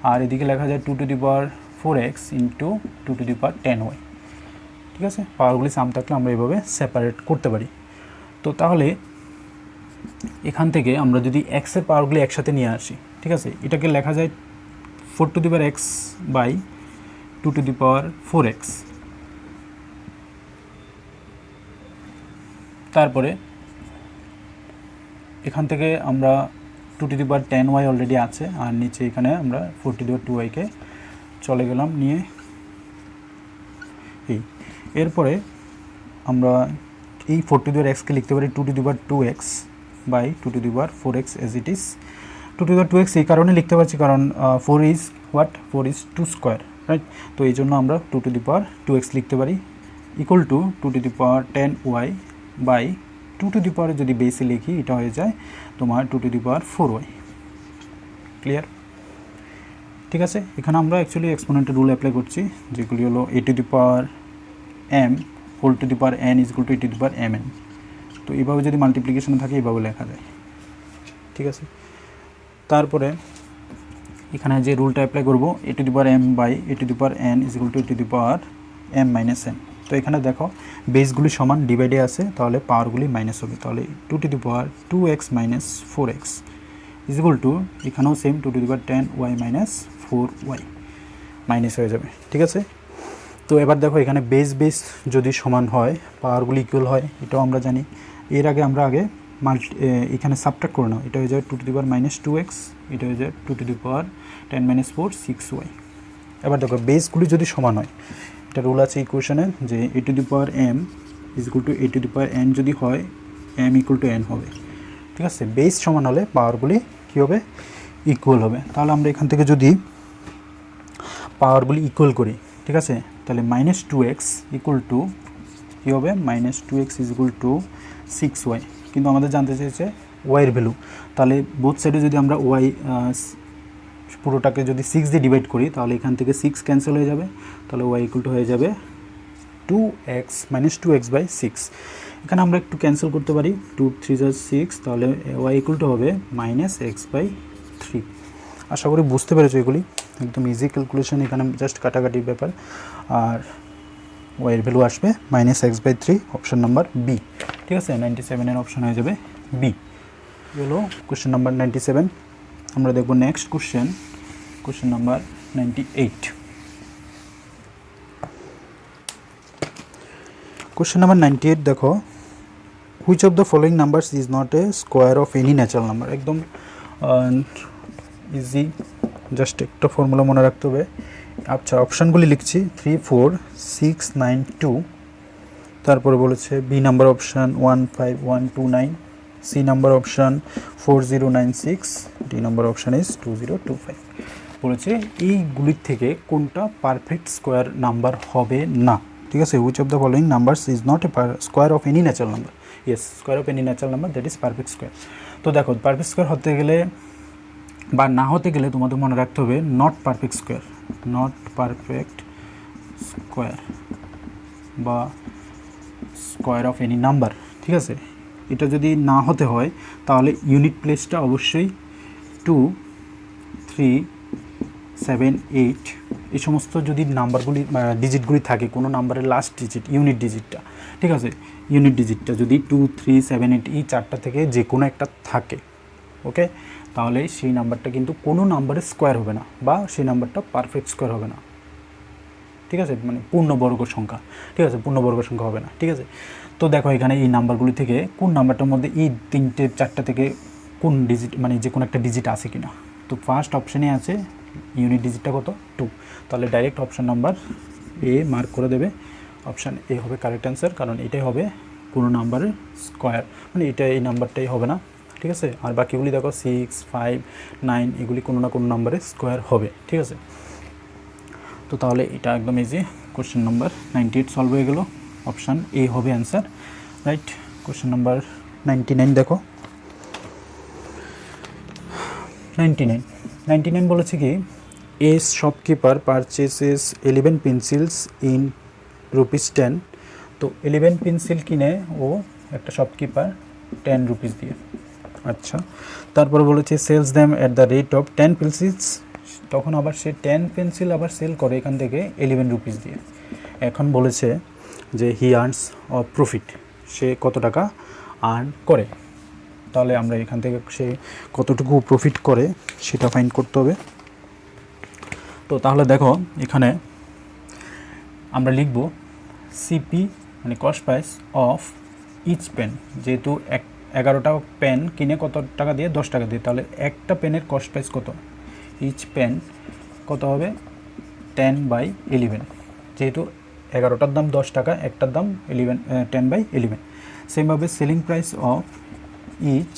আর এদিকে লেখা যায় 2 to the power 4x into 2 to the power 10y, ঠিক আছে। পাওয়ারগুলি সাম থাকলে আমরা এভাবে সেপারেট করতে পারি। তো তাহলে এখান থেকে আমরা যদি x এর পাওয়ারগুলি একসাথে নিয়ে আসি, ঠিক আছে, এটাকে লেখা যায় 4 to the power x by 2 to the power 4x, তারপরে এখান থেকে আমরা 2 to the power 10y already আছে, আর নিচে এখানে আমরা 4 to the power 2y কে চলে গেলাম নিয়ে এরপরে আমরা এই 4 to the power x কে লিখতে পারি 2 to the power 2x by 2 to the power 4x as it is। 2 to the power 2x এই কারণে লিখতে পারছি কারণ 4 is 2 স্কোয়ার, রাইট। তো এই জন্য আমরা 2 to the power 2x লিখতে পারি equal to 2 to the power 10y by 2 to the power যদি বেসে লিখি এটা হয়ে যায় তোমার 2 to the power 4y, clear, ঠিক আছে। এখানে আমরা অ্যাকচুয়ালি এক্সপোনেন্টের রুল অ্যাপ্লাই করছি, যেগুলি হলো a to the power m whole to the power n is equal to a to the power mn। তো এইভাবে যদি মাল্টিপ্লিকেশন থাকে এইভাবে লেখা যায়, ঠিক আছে। তারপরে এখানে যে রুলটা অ্যাপ্লাই করব a to the power m by a to the power n is equal to a to the power m minus n। তো এখানে দেখো বেসগুলি সমান ডিভাইডে আছে, তাহলে পাওয়ারগুলি মাইনাস হবে, তাহলে 2 to the power 2x minus 4x is equal to এখানেও same 2 to the power 10y minus 4y minus হয়ে যাবে, ঠিক আছে। তো এবার দেখো এখানে বেস যদি সমান হয় পাওয়ারগুলি ইকুয়াল হয়, এটাও আমরা জানি। এর আগে আমরা এখানে সাবট্রাক্ট করে নাও, এটা হয়ে যাবে 2 to the power minus 2x, এটা হয়ে যাবে 2 to the power 10 minus 4 6y। এবার দেখো বেসগুলি যদি সমান হয়, এটা রুল আছে ইকুয়েশনে যে a to the power m is equal to a to the power n যদি হয় m equal to n হবে, ঠিক আছে। বেস সমান হলে পাওয়ারগুলি কী হবে, ইকুয়াল হবে। তাহলে আমরা এখান থেকে যদি পাওয়ারগুলি ইকুয়াল করি, ঠিক আছে, তাহলে মাইনাস 2x ইকুয়াল টু কী হবে, minus 2x is equal two 6y, কিন্তু আমাদের জানতে চেয়েছে ওয়াইয়ের ভ্যালু। তাহলে বোথ সাইডে যদি আমরা ওয়াই পুরোটাকে যদি 6 দিয়ে ডিভাইড করি তাহলে এখান থেকে 6 ক্যান্সেল হয়ে যাবে, তাহলে ওয়াই ইকুয়াল টু হয়ে যাবে 2x মাইনাস 2x বাই 6। এখানে আমরা একটু ক্যান্সেল করতে পারি, 2 3 6, তাহলে ওয়াই ইকুয়াল টু হবে মাইনাস এক্স বাই 3। আশা করি বুঝতে পেরেছো, এগুলি একদম ইজি ক্যালকুলেশন, এখানে জাস্ট কাটাকাটির ব্যাপার। আর ওয়াইয়ের ভ্যালু আসবে minus X by 3, option number B, ঠিক আছে। 97 অপশান হয়ে যাবে বি। হলো কোশ্চেন নাম্বার 97। আমরা দেখব next question number 98। Question number 98 দেখো, which of the following numbers is not a square of any natural number. একদম ইজি, জাস্ট একটা ফর্মুলা মনে রাখতে হবে। আচ্ছা, অপশানগুলি লিখছি 3 4 6 9 2, তারপরে বলেছে B number option 1 5 1 2 9, C number option 4 0 9 6, D number option is 2 0 2 5। বলেছে এইগুলির থেকে কোনটা পারফেক্ট স্কোয়ার নাম্বার হবে না, ঠিক আছে। Which of the following numbers is not a square of any natural number. Yes, square of any natural number that is perfect square. তো দেখো পারফেক্ট স্কোয়ার হতে গেলে বা না হতে গেলে তোমাদের মনে রাখতে হবে not perfect square, not perfect square বা স্কোয়ার অফ এনি নাম্বার, ঠিক আছে। এটা যদি না হতে হয় তাহলে ইউনিট প্লেসটা অবশ্যই 2 3 7 8 এই সমস্ত যদি নাম্বারগুলি ডিজিটগুলি থাকে, কোনো নাম্বারের লাস্ট ডিজিট ইউনিট ডিজিটটা, ঠিক আছে, ইউনিট ডিজিটটা যদি 2 3 7 8 এই চারটা থেকে যে কোনো একটা থাকে, ওকে, তাহলে সেই নাম্বারটা কিন্তু কোনো নাম্বারের স্কোয়ার হবে না বা সেই নাম্বারটা পারফেক্ট স্কোয়ার হবে না, ঠিক আছে, মানে পূর্ণবর্গ সংখ্যা, ঠিক আছে, পূর্ণবর্গ সংখ্যা হবে না, ঠিক আছে। তো দেখো এখানে এই নাম্বারগুলি থেকে কোন নাম্বারটার মধ্যে এই 3টে 4টা থেকে কোন ডিজিট মানে যে কোনো একটা ডিজিট আছে কি না। তো ফার্স্ট অপশানে আছে ইউনিট ডিজিটটা কত 2, তাহলে direct option number A mark করে দেবে, অপশান এ হবে কারেক্ট অ্যান্সার, কারণ এটাই হবে কোনো নাম্বারের স্কোয়ার, মানে এটা এই নাম্বারটাই হবে না, ঠিক আছে। আর বাকিগুলি দেখো 6, 5, 9 এগুলি কোনো না কোনো নাম্বারের স্কোয়ার হবে, ঠিক আছে। তো তাহলে এটা একদম ইজি, কোশ্চেন নাম্বার 98 সলভ হয়ে গেল, অপশান এ হবে অ্যান্সার, রাইট। কোশ্চেন নাম্বার 99 দেখো, 99 বলেছে কি, এ শপকিপার পারচেসেস 11 পেন্সিলস ইন ₹10। তো 11 পেন্সিল কিনে ও একটা শপকিপার 10 রুপিস দিয়ে, আচ্ছা। তারপর বলেছে sells them at the rate of 10 pencils, তখন আবার সে 10 পেন্সিল আবার সেল করে এখান থেকে 11 রুপিস দিয়ে। এখন বলেছে যে হি আর্নস অফ প্রফিট, সে কত টাকা আর্ন করে, তাহলে আমরা এখান থেকে সে কতটুকু প্রফিট করে সেটা ফাইন্ড করতে হবে। তো তাহলে দেখো এখানে আমরা লিখব সিপি মানে cost price of each pen, যেহেতু 11টা পেন কিনে কত টাকা দিয়ে 10 টাকা দিয়ে, তাহলে একটা পেনের কস্ট প্রাইস কত, ইচ পেন কত হবে 10/11, যেহেতু 11টার দাম 10 টাকা, একটার দাম 10/11। সেমভাবে selling price of each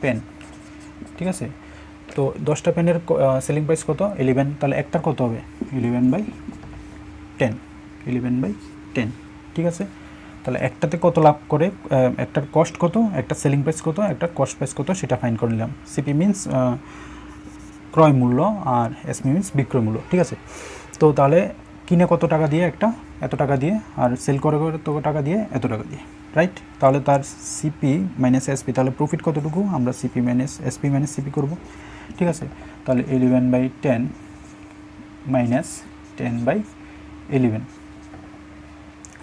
pen, ঠিক আছে। তো 10টা পেনের সেলিং প্রাইস কত 11, তাহলে একটার কত হবে 11/10, ঠিক আছে। তাহলে একটাতে কত লাভ করে, একটার কস্ট কত, একটা সেলিং প্রাইস কত, একটার কস্ট প্রাইস কত সেটা ফাইন্ড করে নিলাম। সিপি মিনস ক্রয় মূল্য আর এসপি মিনস বিক্রয় মূল্য, ঠিক আছে। তো তাহলে কিনে কত টাকা দিয়ে, একটা এত টাকা দিয়ে, আর সেল করে কত টাকা দিয়ে, এত টাকা দিয়ে, রাইট। তাহলে তার সিপি মাইনাস এসপি, তাহলে প্রফিট কতটুকু, আমরা CP minus SP minus CP করবো, ঠিক আছে। তাহলে 11/10 মাইনাস 10/11,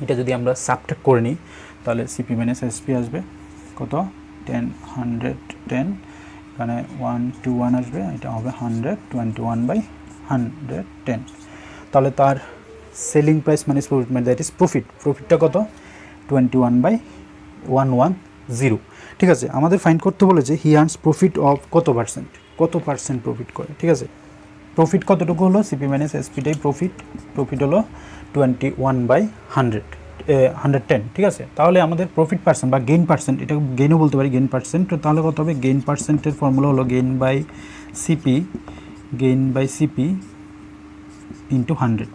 এটা যদি আমরা সাবট্রাক্ট করে নিই তাহলে সিপি মাইনাস এসপি আসবে কত 110, এখানে 121 আসবে, এটা হবে 121/110। তাহলে তার সেলিং প্রাইস মানে প্রফিট মানে দ্যাট ইজ প্রফিটটা কত 21/110, ঠিক আছে। আমাদের ফাইন্ড করতে বলেছে হি আর্নস প্রফিট অফ কত পার্সেন্ট প্রফিট করে, ঠিক আছে। প্রফিট কতটুকু হলো, সিপি মাইনাস এসপিটাই প্রফিট হলো 21/110, ঠিক আছে। তাহলে আমাদের প্রফিট পার্সেন্ট বা গেইন পার্সেন্ট, এটা গেইনও বলতে পারি গেইন পার্সেন্ট, তাহলে কত হবে গেইন পার্সেন্টের ফর্মুলা হলো গেইন বাই সিপি ইন্টু 100।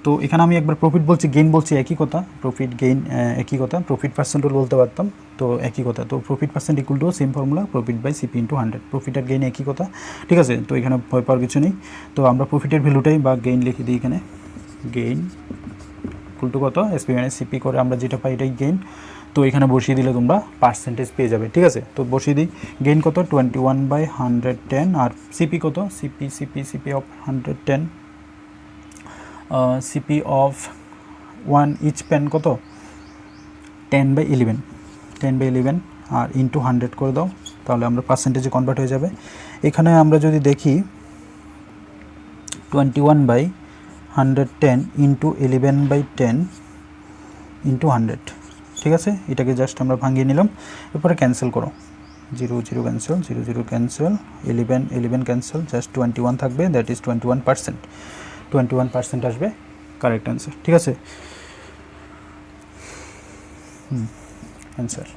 তো এখানে আমি একবার প্রফিট বলছি গেইন বলছি একই কথা, প্রফিট গেইন একই কথা, প্রফিট পার্সেন্টও বলতে পারতাম, তো একই কথা। তো profit percent equal to same formula profit by CP into 100, profit আর গেইন একই কথা, ঠিক আছে। তো এখানে ভয় পাওয়ার কিছু নেই। তো আমরা প্রফিটের ভ্যালুটাই বা গেইন লিখে দিই, এখানে গেইন ইকুয়াল টু কত এসপি মাইনাস সিপি করে আমরা যেটা পাই এটাই গেইন। তো এখানে বসিয়ে দিলে তোমরা পার্সেন্টেজ পেয়ে যাবে, ঠিক আছে। তো বসিয়ে দিই গেইন কত 21/110, আর সিপি কত CP of 110, CP of 1 each pen কত 10/11 আর ইন্টু 100 করে দাও, তাহলে আমরা পার্সেন্টেজে কনভার্ট হয়ে যাবে। এখানে আমরা যদি দেখি 21/110 ইন্টু 11/10 ইন্টু 100, ঠিক আছে। এটাকে জাস্ট আমরা ভাঙিয়ে নিলাম, এরপরে ক্যান্সেল করো, 0 ক্যান্সেল, 0 ক্যান্সেল, 11 ক্যান্সেল, জাস্ট 21 থাকবে, দ্যাট ইজ 21% আসবে কারেক্ট অ্যান্সার, ঠিক আছে। অ্যান্সার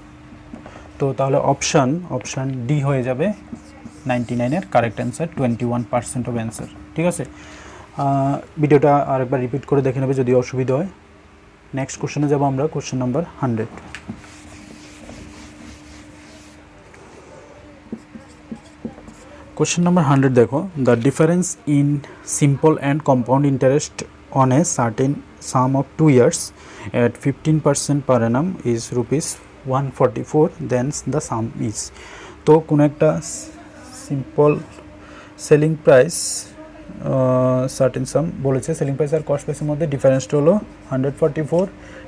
তো তাহলে অপশান ডি হয়ে যাবে 99-এর কারেক্ট অ্যান্সার, 21% অফ অ্যান্সার, ঠিক আছে। ভিডিওটা আরেকবার রিপিট করে দেখে নেবে যদি অসুবিধা হয়। নেক্সট কোশ্চেনে যাব আমরা, কোশ্চেন নাম্বার 100। Question number 100 দেখো, the difference in simple and compound interest on a certain sum of 2 years at 15% per annum is ₹144, then the sum is। তো কোনো একটা সিম্পল সেলিং প্রাইস সার্টেন সাম বলেছে, সেলিং প্রাইস আর cost প্রাইসের মধ্যে ডিফারেন্সটা হলো 144,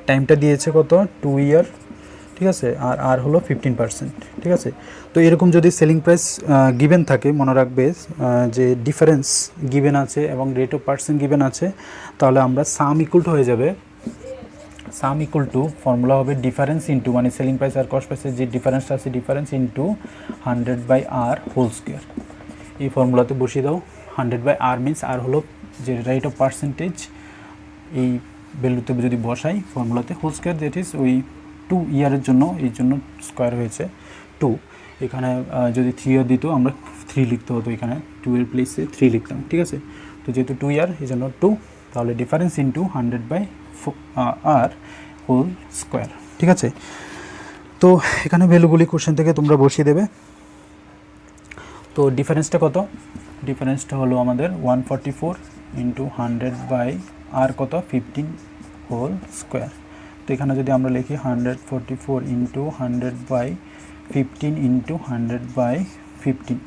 টাইমটা দিয়েছে কত 2 ইয়ার, ঠিক আছে, আর হলো 15%, ঠিক আছে। তো এরকম যদি সেলিং প্রাইস গিভেন থাকে, মনে রাখবে যে ডিফারেন্স গিভেন আছে এবং রেট অফ পার্সেন্ট গিভেন আছে, তাহলে আমরা সাম ইকুয়াল হয়ে যাবে সাম ইকুয়াল টু ফর্মুলা হবে ডিফারেন্স ইন্টু মানে সেলিং প্রাইস আর কস্ট প্রাইসের যে ডিফারেন্সটা আছে difference into 100/r whole square. এই ফর্মুলাতে বসিয়ে দাও। 100/r মিনস আর হলো যে রেট অফ পার্সেন্টেজ, এই ভ্যালুতে যদি বসাই ফর্মুলাতে হোল স্কোয়ার দ্যাট ইজ ওই 2 ইয়ারের জন্য, এই জন্য স্কোয়ার হয়েছে 2। এখানে যদি 3 ইয়ার দিত আমরা 3 লিখতে হতো, এখানে 2 এর প্লেসে 3 লিখতাম, ঠিক আছে। তো যেহেতু 2 ইয়ার এই জন্য 2, তাহলে difference into 100/r whole square, ঠিক আছে। তো এখানে ভ্যালুগুলি কোশ্চেন থেকে তোমরা বসিয়ে দেবে। তো ডিফারেন্সটা কত? ডিফারেন্সটা হলো আমাদের 144 ইন্টু 100/r কত 15 হোল স্কোয়ার। তো এখানে যদি আমরা লিখি 144 ইন্টু 100/15 ইন্টু 100/15,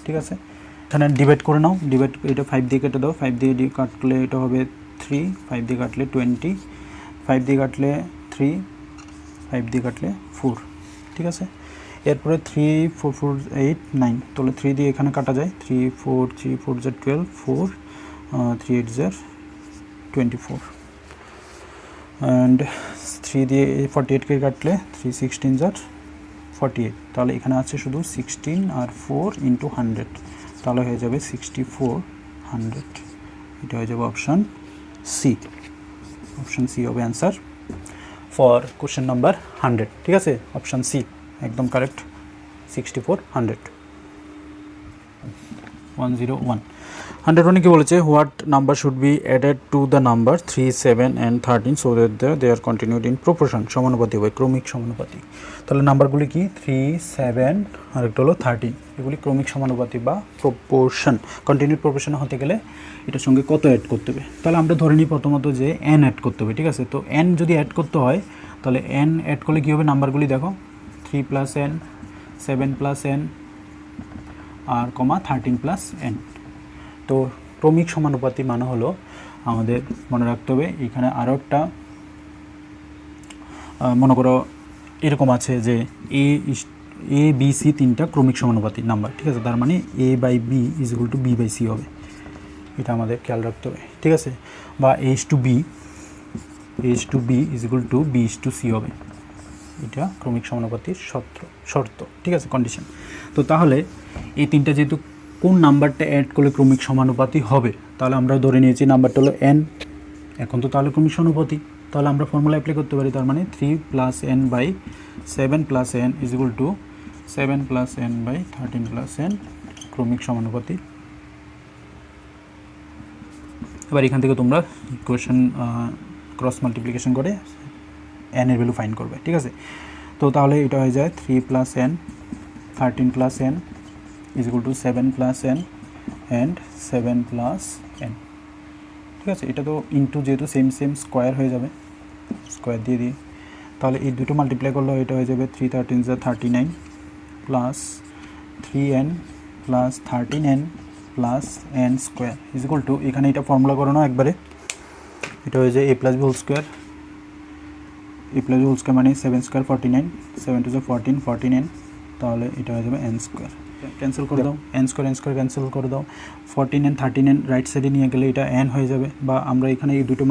ঠিক আছে। এখানে ডিভাইড করে নাও, ডিভাইড এটা 5 দিয়ে কেটে দাও, 5 দিয়ে কাটলে এটা হবে 3, 5 দিয়ে কাটলে 20, 5 দিয়ে কাটলে 3, 5 দিয়ে কাটলে 4, ঠিক আছে। এরপরে 3 4 4 8 9, তাহলে 3 দিয়ে এখানে কাটা যায়, 3 4 12, 4 3 8 24, অ্যান্ড 3 দিয়ে 48কে কাটলে 3 16 48, তাহলে এখানে আছে শুধু 16 আর 4 ইন্টু 100, তাহলে হয়ে যাবে 6400। এটা হয়ে যাবে অপশান সি। অপশান সি হবে অ্যান্সার ফর কোশ্চেন নাম্বার 100, ঠিক আছে। অপশান সি একদম কারেক্ট, 6400। 101 101 কি বলেছে, what number should be added to the number 3 7 and 13 so that they are continued in proportion, সমানুপাতি হবে, ক্রমিক সমানুপাতি। তাহলে নাম্বারগুলি কি 3 7 আর একটা হলো 13, এগুলি ক্রমিক সমানুপাতি বা প্রপোর্শন। কন্টিনিউড প্রপোর্শন হতে গেলে এটার সঙ্গে কত অ্যাড করতে হবে? তাহলে আমরা ধরে নিই প্রথমত যে n অ্যাড করতে হবে, ঠিক আছে। তো n যদি অ্যাড করতে হয় তাহলে n অ্যাড করলে কী হবে, নাম্বারগুলি দেখো 3 + n 7 + n আর 13 + n। তো ক্রমিক সমানুপাতি মানে হলো আমাদের মনে রাখতে হবে, এখানে আরও একটা মনে করো এরকম আছে যে এ বি সি তিনটা ক্রমিক সমানুপাতি নাম্বার, ঠিক আছে। তার মানে a/b = b/c হবে, এটা আমাদের খেয়াল রাখতে হবে, ঠিক আছে। বা a/b = b/c হবে, এটা ক্রমিক সমানুপাতির শর্ত, ঠিক আছে, কন্ডিশন। তো তাহলে এই তিনটা যেহেতু কোন নাম্বারটা অ্যাড করলে ক্রমিক সমানুপাতি হবে, তাহলে আমরা ধরে নিয়েছি নাম্বারটা হলো n, এখন তো তাহলে ক্রমিক সমানুপাতি, তাহলে আমরা ফর্মুলা অ্যাপ্লাই করতে পারি। তার মানে 3 + n/7 + n = 7 + n/13 + n ক্রমিক সমানুপাতি। এবার এখান থেকে তোমরা ইকুয়েশন ক্রস মাল্টিপ্লিকেশন করে n এর ভ্যালু ফাইন্ড করবে, ঠিক আছে। তো তাহলে এটা হয়ে যায় 3 + n 13 + n = 7 + n and 7 + n, ঠিক আছে। এটা তো ইন্টু যেহেতু সেম স্কোয়ার হয়ে যাবে, স্কোয়ার দিয়ে দিই, তাহলে এই দুটো মাল্টিপ্লাই করলে এটা হয়ে যাবে 3 13 39 plus 3n plus 13n plus n square = এখানে এটা ফর্মুলা করে নাও একবারে, এটা হয়ে যায় a + b whole square, a + b whole square মানে 7 স্কোয়ার 49, 7 2 14 14n, তাহলে এটা হয়ে যাবে n স্কোয়ার। ক্যান্সেল করে দাও, n স্কোয়ার ক্যান্সেল করে দাও, 14n 13n রাইট সাইডে নিয়ে গেলে এটা n হয়ে যাবে, বা আমরা এখানে এই দুটো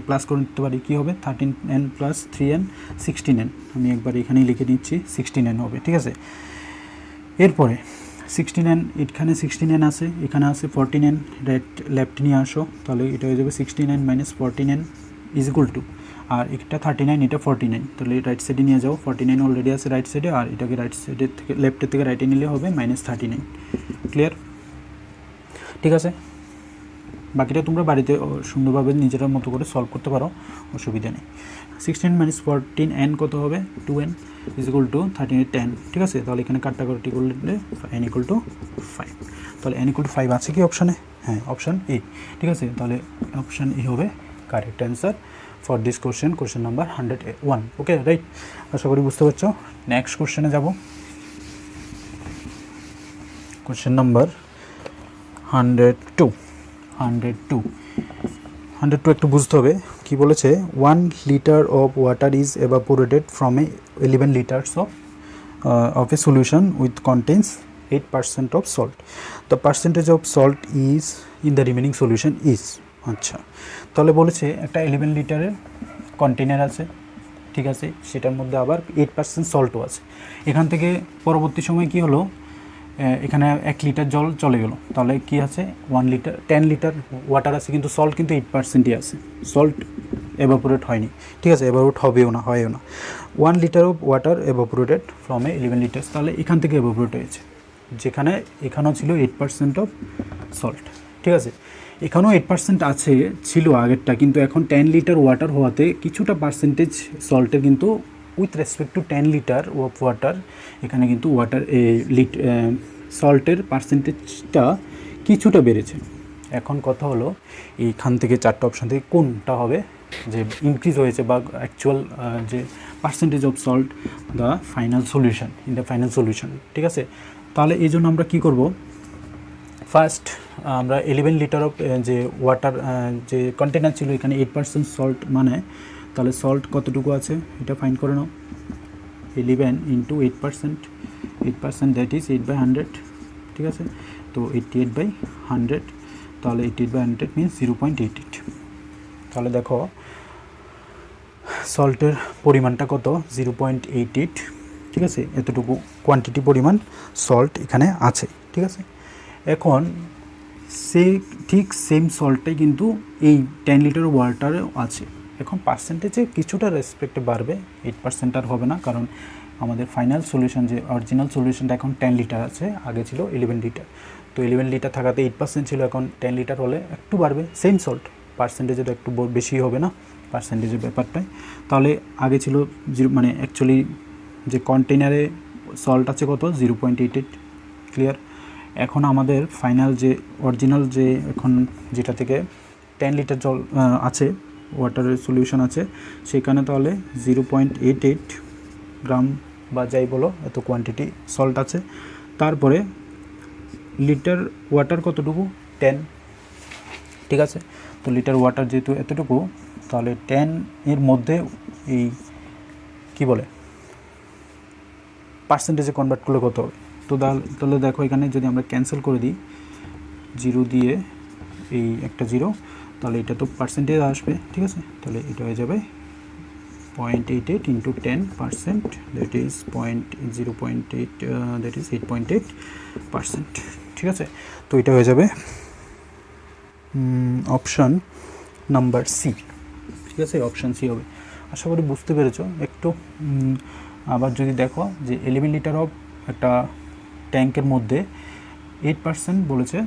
প্লাস করে নিতে পারি, কী হবে 13n + 3n 16n, আমি একবার এখানেই লিখে নিচ্ছি 16n হবে, ঠিক আছে। এরপরে 16n, এখানে 16n আছে, এখানে আছে 14n, লেফট নিয়ে আসো, তাহলে এটা হয়ে যাবে 16n - 14n = আর এটা 39, এটা 49, তাহলে রাইট সাইডে নিয়ে যাও, 49 অলরেডি আছে রাইট সাইডে, আর এটাকে রাইট সাইডের থেকে লেফটের থেকে রাইটে নিলে হবে -39। ক্লিয়ার, ঠিক আছে। বাকিটা তোমরা বাড়িতে সুন্দরভাবে নিজেরা মতো করে সলভ করতে পারো, অসুবিধা নেই। 16 - 14n কত হবে 2n = 13 10, ঠিক আছে। তাহলে এখানে কাটাকাটি করলে n = 5, তাহলে n = 5 আছে কি অপশানে? হ্যাঁ, অপশান এ, ঠিক আছে। তাহলে অপশান এ হবে correct answer for this question number 101। Okay, right, আশা করি বুঝতে পারছো। নেক্সট কোশ্চেনে যাব, কোশ্চেন নাম্বার 102 একটু বুঝতে হবে কি বলেছে। 1 litre of water is evaporated from a 11 liters of a solution which contains 8% of salt. The percentage of salt is in the remaining solution is, আচ্ছা, তাহলে বলেছে একটা 11 লিটারের কন্টেনার আছে, ঠিক আছে, সেটার মধ্যে আবার 8% সল্টও আছে। এখান থেকে পরবর্তী সময় কি হলো, এখানে 1 লিটার জল চলে গেল, তাহলে কি আছে 10 লিটার ওয়াটার আছে, কিন্তু সল্ট কিন্তু 8%ই আছে, সল্ট এভাপোরেট হয়নি। ঠিক আছে, এভাপোরেট হবেও না, হয়ও না। 1 litre of water evaporated from 11 litres, তাহলে এখান থেকে এভাপোরেট হয়েছে, যেখানে এখানেও ছিল 8% অফ সল্ট। ঠিক আছে, এখানেও 8% আছে, ছিল আগেরটা, কিন্তু এখন 10 লিটার ওয়াটার হওয়াতে কিছুটা পার্সেন্টেজ সল্টের কিন্তু with respect to 10 litre of water, এখানে কিন্তু সল্টের পার্সেন্টেজটা কিছুটা বেড়েছে। এখন কথা হলো এইখান থেকে 4টা অপশান থেকে কোনটা হবে যে ইনক্রিজ হয়েছে বা অ্যাকচুয়াল যে percentage of salt the final solution in the final solution. ঠিক আছে, তাহলে এই জন্য আমরা কী করব, ফার্স্ট আমরা 11 লিটার অফ যে ওয়াটার যে কন্টেনার ছিল, এখানে 8% সল্ট, মানে তাহলে সল্ট কতটুকু আছে এটা ফাইন করে নাও। 11 ইন্টু 8% দ্যাট ইজ 8/100। ঠিক আছে, তো 88/100, তাহলে 88/100 মিনস 0.88। তাহলে দেখো সল্টের পরিমাণটা কত, 0.88। ঠিক আছে, এতটুকু কোয়ান্টিটি পরিমাণ সল্ট এখানে আছে। ঠিক আছে, এখন ঠিক সেম সল্টটাই কিন্তু এই 10 লিটার ওয়াটারেও আছে। এখন পার্সেন্টেজে কিছুটা রেসপেক্টে বাড়বে, 8% আর হবে না, কারণ আমাদের ফাইনাল সলিউশন যে অরিজিনাল সলিউশনটা এখন 10 লিটার আছে, আগে ছিল 11 লিটার। তো 11 লিটার থাকাতে 8% ছিল, এখন 10 লিটার হলে একটু বাড়বে, সেম সল্ট, পার্সেন্টেজে তো একটু বেশি হবে না পার্সেন্টেজের ব্যাপারটাই। তাহলে আগে ছিল মানে অ্যাকচুয়ালি যে কন্টেনারে সল্ট আছে কত, 0.88। ক্লিয়ার। এখন আমাদের ফাইনাল যে অরিজিনাল যে এখন যেটা থেকে 10 লিটার জল আছে, ওয়াটারের সলিউশন আছে, সেখানে তাহলে 0.88 গ্রাম বা যাই বলো এত কোয়ান্টিটি সল্ট আছে। তারপরে লিটার ওয়াটার কতটুকু, 10। ঠিক আছে, তো লিটার ওয়াটার যেহেতু এতটুকু, তাহলে 10 এর মধ্যে এই কি বলে পার্সেন্টেজে কনভার্ট করলে কত হবে। তো তাহলে দেখো এখানে যদি আমরা ক্যান্সেল করে দিই 0 দিয়ে এই একটা 0, তাহলে এটা তো পার্সেন্টেজ আসবে। ঠিক আছে, তাহলে এটা হয়ে যাবে 0.88 into 10%, that is 0.8, that is 8.8%। ঠিক আছে, তো এটা হয়ে যাবে অপশান নাম্বার সি। ঠিক আছে, অপশান সি হবে। আশা করি বুঝতে পেরেছো একটু। আবার যদি দেখো যে 11 লিটার অফ একটা ট্যাঙ্কের মধ্যে 8% বলেছে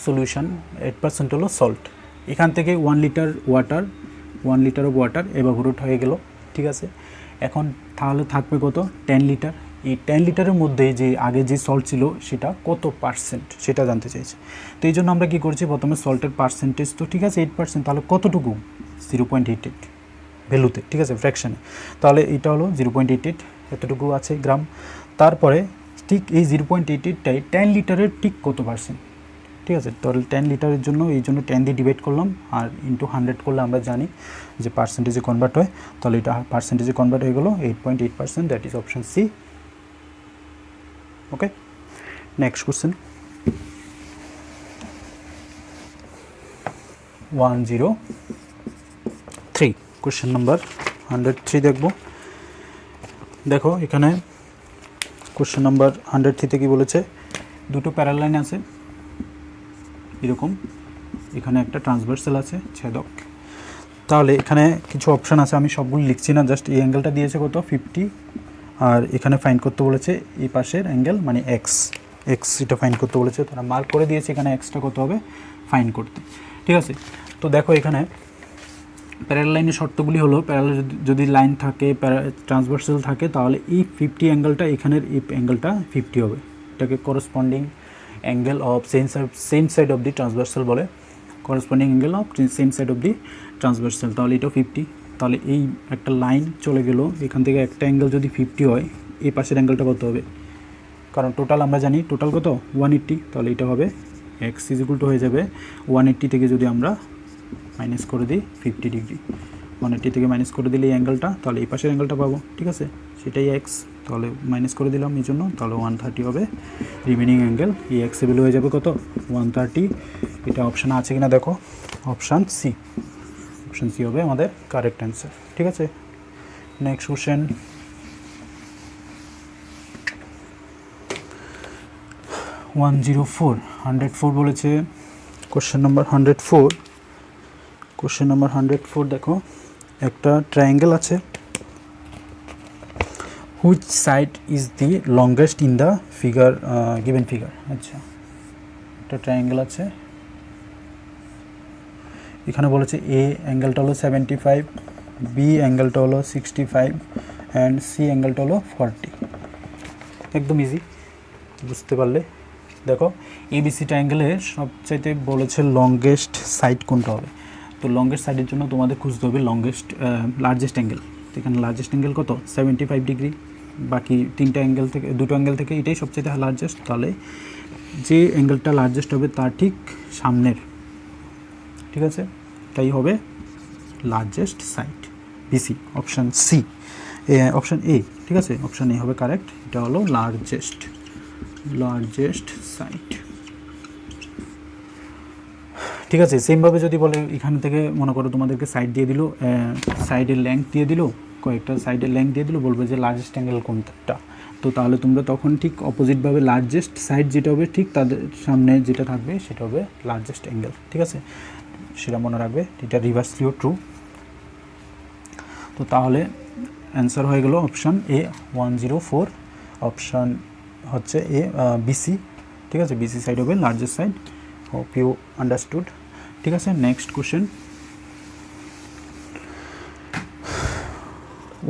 সলিউশন, 8% হলো সল্ট। এখান থেকে 1 লিটার অফ ওয়াটার এভাপোরেট হয়ে গেল। ঠিক আছে, এখন তাহলে থাকবে কত, 10 লিটার। এই 10 লিটারের মধ্যে যে আগে যে সল্ট ছিল সেটা কত পার্সেন্ট সেটা জানতে চাইছে। তো এই জন্য আমরা কী করছি, প্রথমে সল্টের পার্সেন্টেজ তো ঠিক আছে 8%, তাহলে কতটুকু, 0.88 ভ্যালুতে। ঠিক আছে, ফ্র্যাকশানে, তাহলে এটা হলো 0.88, এতটুকু আছে গ্রাম। তারপরে ঠিক এই 0.88টাই 10 লিটারের ঠিক কত পার্সেন্ট। ঠিক আছে, তাহলে 10 লিটারের জন্য এই জন্য 10 দিয়ে ডিভাইড করলাম, আর ইন্টু 100 করলে আমরা জানি যে পার্সেন্টেজে কনভার্ট হয়, তাহলে এটা পার্সেন্টেজে কনভার্ট হয়ে গেলো 8.8%, that is option C. Okay, next question 103, question number 103 দেখবো। দেখো এখানে কোশ্চেন নাম্বার 103 কি বলেছে, দুটো প্যারালাইন আছে এরকম, এখানে একটা ট্রান্সভার্সাল আছে ছেদক। তাহলে এখানে কিছু অপশান আছে, আমি সবগুলো লিখছি না, জাস্ট এই অ্যাঙ্গেলটা দিয়েছে কত 50, আর এখানে ফাইন্ড করতে বলেছে এই পাশের অ্যাঙ্গেল মানে এক্স এটা ফাইন্ড করতে বলেছে, তারা মার্ক করে দিয়েছে এখানে এক্সটা কত হবে ফাইন্ড করতে। ঠিক আছে, তো দেখো এখানে প্যারালাল লাইনের শর্তগুলি হলো, প্যারালাল যদি লাইন থাকে, ট্রান্সভার্সাল থাকে, তাহলে এই 50 অ্যাঙ্গেলটা এখানের এই অ্যাঙ্গেলটা 50 হবে, এটাকে corresponding angle of same side of the transversal বলে, corresponding angle of same side of the transversal. তাহলে এটাও 50, তাহলে এই একটা লাইন চলে গেল, এখান থেকে একটা অ্যাঙ্গেল যদি 50 হয়, এই পাশের অ্যাঙ্গেলটা কত হবে, কারণ টোটাল আমরা জানি টোটাল কত 180, তাহলে এটা হবে এক্স ইকুয়াল টু হয়ে যাবে 180 থেকে যদি আমরা মাইনাস করে দিই 50 ডিগ্রি, 180 থেকে মাইনাস করে দিলে এই অ্যাঙ্গেলটা, তাহলে এই পাশের অ্যাঙ্গেলটা পাবো। ঠিক আছে, সেটাই এক্স, তাহলে মাইনাস করে দিলাম এই জন্য, তাহলে 130 হবে রিমেনিং অ্যাঙ্গেল। এই এক্স ভ্যালু হয়ে যাবে কত 130। এটা অপশান আছে কিনা দেখো, অপশান সি হবে আমাদের কারেক্ট অ্যান্সার। ঠিক আছে, নেক্সট কোশ্চেন 104 বলেছে। কোশ্চেন নাম্বার 104 দেখো, একটা ট্রায়াঙ্গেল আছে। Which side is the longest in the figure, given figure. আচ্ছা, একটা ট্রায়াঙ্গেল আছে, এখানে বলেছে এ অ্যাঙ্গেলটা হলো 75, বি অ্যাঙ্গেলটা হলো 65 অ্যান্ড সি অ্যাঙ্গেলটা হলো 40। একদম ইজি, বুঝতে পারলে। দেখো এবিসি ট্রায়াঙ্গেলের সবচাইতে বলেছে লংগেস্ট সাইড কোনটা হবে। তো লংগেস্ট সাইডের জন্য তোমাদের খুঁজতে হবে লার্জেস্ট অ্যাঙ্গেল। তো এখানে লার্জেস্ট অ্যাঙ্গেল কত? 75 ডিগ্রি। বাকি দুটো অ্যাঙ্গেল থেকে এটাই সবচাইতে লার্জেস্ট। তাহলে যে অ্যাঙ্গেলটা লার্জেস্ট হবে তার ঠিক সামনের, ঠিক আছে, এটাই হবে largest side, BC, option C, option A, ঠিক আছে, অপশান এ হবে কারেক্ট। এটা হলো লার্জেস্ট সাইড, ঠিক আছে। সেমভাবে যদি বলে এখান থেকে মনে করো তোমাদেরকে সাইড দিয়ে দিল, সাইডের লেংথ দিয়ে দিল, কয়েকটা সাইডের লেংথ দিয়ে দিল, বলবে যে লার্জেস্ট অ্যাঙ্গেল কোনটা। তো তাহলে তোমরা তখন ঠিক অপোজিটভাবে লার্জেস্ট সাইড যেটা হবে ঠিক তাদের সামনে যেটা থাকবে সেটা হবে লার্জেস্ট অ্যাঙ্গেল, ঠিক আছে, সেটা মনে রাখবে। এটা রিভার্সলিও ট্রু। তো তাহলে অ্যান্সার হয়ে গেল অপশান এ 104, অপশান হচ্ছে এ বিসি, ঠিক আছে, বিসি সাইড হবে largest side. Hope you understood, ঠিক আছে। নেক্সট কোশ্চেন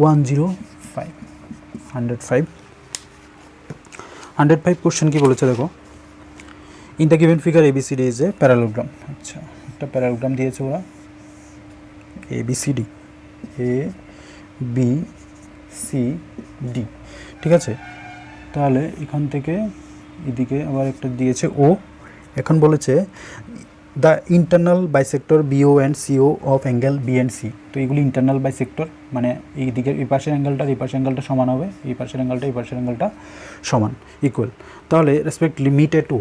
105 কোশ্চেন কি বলেছে দেখো, in the given figure ABCD is a parallelogram. আচ্ছা, একটা প্যারালোগ্রাম দিয়েছে ওরা, ABCD, A B C D, ঠিক আছে। তাহলে এখান থেকে এদিকে আবার একটা দিয়েছে ও। এখন বলেছে the internal bisector BO and CO of angle B and C. তো এগুলি ইন্টারনাল বাইসেক্টর, মানে এই দিকে এই পাশের অ্যাঙ্গেলটা সমান হবে, এই পাশের অ্যাঙ্গেলটা সমান, ইকুয়াল। তাহলে রেসপেক্টলি মিট এ টু,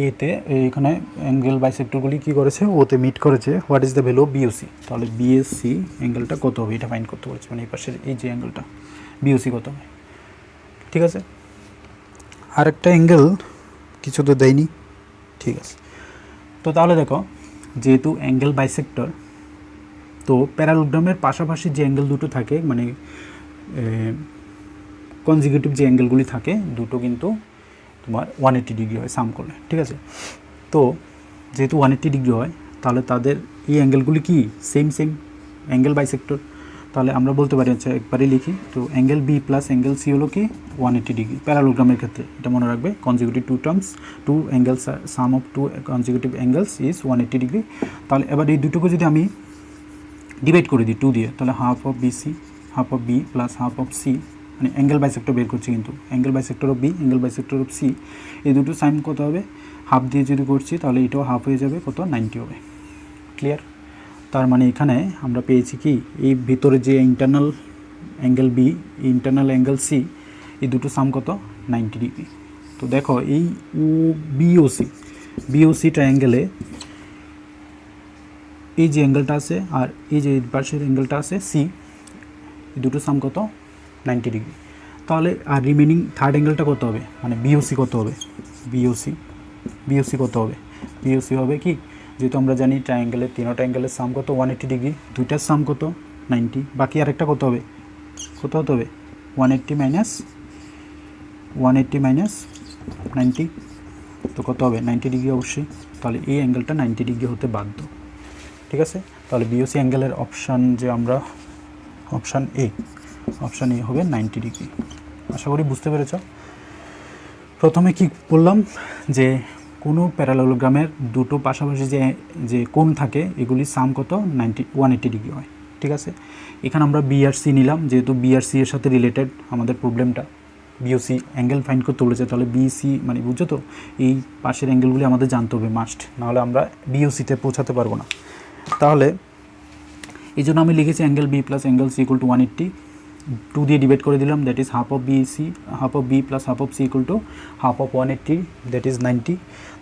এতে এইখানে অ্যাঙ্গেল বাইসেক্টরগুলি কী করেছে, ওতে মিট করেছে। What is the value of BOC? তাহলে বিএসসি অ্যাঙ্গেলটা কত হবে এটা ফাইন্ড করতে বলেছে, মানে এই পাশের এই যে অ্যাঙ্গেলটা বিওসি কত হবে, ঠিক আছে। আরেকটা অ্যাঙ্গেল কিছু তো দেয়নি, ঠিক আছে। তো তাহলে দেখো, যেহেতু অ্যাঙ্গেল বাইসেক্টর, তো প্যারালোগ্রামের পাশাপাশি যে অ্যাঙ্গেল দুটো থাকে, মানে কনজিকিউটিভ যে অ্যাঙ্গেলগুলি থাকে দুটো কিন্তু তোমার 180 ডিগ্রি হয় সাম করলে, ঠিক আছে। তো যেহেতু 180 ডিগ্রি হয়, তাহলে তাদের এই অ্যাঙ্গেলগুলি কি সেম অ্যাঙ্গেল বাইসেক্টর। তাহলে আমরা বলতে পারি, আচ্ছা একবারই লিখি, তো angle B plus angle C হলো কি 180 ডিগ্রি প্যারালোগ্রামের ক্ষেত্রে। এটা মনে রাখবে, consecutive two angles, sum of two consecutive angles is 180 degree. তাহলে এবার এই দুটোকে যদি আমি ডিভাইড করে দিই 2 দিয়ে, তাহলে half of B plus half of C, মানে অ্যাঙ্গেল বাইসেক্টর বের করছি, কিন্তু angle bisector of B, angle bisector of C, এই দুটো সাইন কত হবে, হাফ দিয়ে যদি করছি তাহলে এটাও হাফ হয়ে যাবে, কত 90 হবে। ক্লিয়ার? তার মানে এখানে আমরা পেয়েছি কি, এই ভিতরে যে internal angle B, internal angle C, এই দুটো সাম কত 90 ডিগ্রি। তো দেখো এই ও বিওসি ট্রায়াঙ্গেলে এই যে অ্যাঙ্গেলটা আছে আর এই যে পাশের অ্যাঙ্গেলটা আছে সি, এই দুটো সাম কত 90 ডিগ্রি। তাহলে আর রিমেনিং থার্ড অ্যাঙ্গেলটা কত হবে, মানে বিওসি কত হবে, বিওসি কত হবে, বিওসি হবে কি, যেহেতু আমরা জানি ট্রায়াঙ্গেলের তিনটা অ্যাঙ্গেলের সাম কত 180 ডিগ্রি, দুইটার সাম কত 90, বাকি আরেকটা কত হবে, কত হতে হবে 180 মাইনাস 90, তো কত হবে 90 ডিগ্রি অবশ্যই। তাহলে এই অ্যাঙ্গেলটা 90 ডিগ্রি হতে বাধ্য, ঠিক আছে। তাহলে বিওসি অ্যাঙ্গেলের অপশান যে আমরা অপশান এ হবে 90 ডিগ্রি। আশা করি বুঝতে পেরেছ। প্রথমে কি বললাম, যে কোনো প্যারালোগ্রামের দুটো পাশাপাশি যে কোণ থাকে এগুলি সাম কত 180 ডিগ্রি হয়, ঠিক আছে। এখানে আমরা বিআরসি নিলাম, যেহেতু বিআরসি এর সাথে রিলেটেড আমাদের প্রবলেমটা, বিওসি অ্যাঙ্গেল ফাইন্ড করতে বলেছে, তাহলে বিসি মানে বুঝছো তো, এই পাশের অ্যাঙ্গেলগুলি আমাদের জানতে হবে মাস্ট, নাহলে আমরা বিওসিতে পৌঁছাতে পারবো না। তাহলে এই জন্য আমি লিখেছি angle B plus angle C equal to 180, 2 দিয়ে ডিভাইড করে দিলাম, that is half of B plus half of C equal to half of 180, that is 90।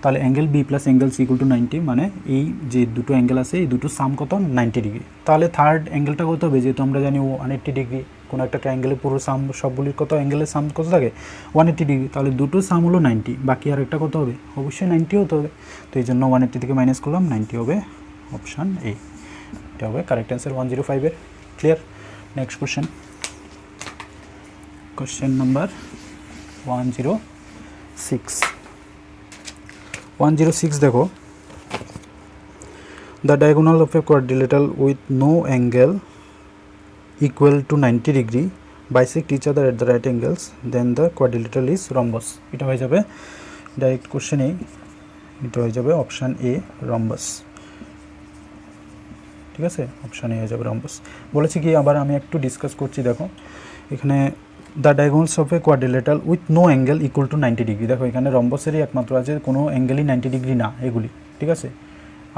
তাহলে angle B plus angle C equal to 90, মানে এই যে দুটো অ্যাঙ্গেল আছে এই দুটো সাম কত 90 ডিগ্রি। তাহলে থার্ড অ্যাঙ্গেলটা কত হবে, যেহেতু আমরা জানি 180 ডিগ্রি, কোনো একটা ট্রায়াঙ্গেলের পুরো সাম সবগুলির কত অ্যাঙ্গেলের সাম কত থাকে 180 ডিগ্রি, তাহলে দুটো সাম হলো 90, বাকি আর একটা কত হবে অবশ্যই 90 হতে হবে। তো এই জন্য 180 থেকে মাইনাস করলাম, 90 হবে অপশান এ, এটা হবে কারেক্ট অ্যান্সার 105-এর। Clear? Next question, question number 106 দেখো, the diagonal of a quadrilateral with no angle equal to 90 degree bisect each other at the right angles, then the quadrilateral is rhombus. এটা হয়ে যাবে direct কোশ্চেনে, এটা হয়ে যাবে option A রম্বাস। ঠিক আছে, অপশান এ হয়ে যাবে রম্বাস। বলেছি কি, আবার আমি একটু ডিসকাস করছি। দেখো এখানে the diagonals of a quadrilateral with no angle equal to 90 degree. দেখো এখানে রম্বসেরই একমাত্র আছে, কোনো অ্যাঙ্গেলই 90 ডিগ্রি না এগুলি। ঠিক আছে,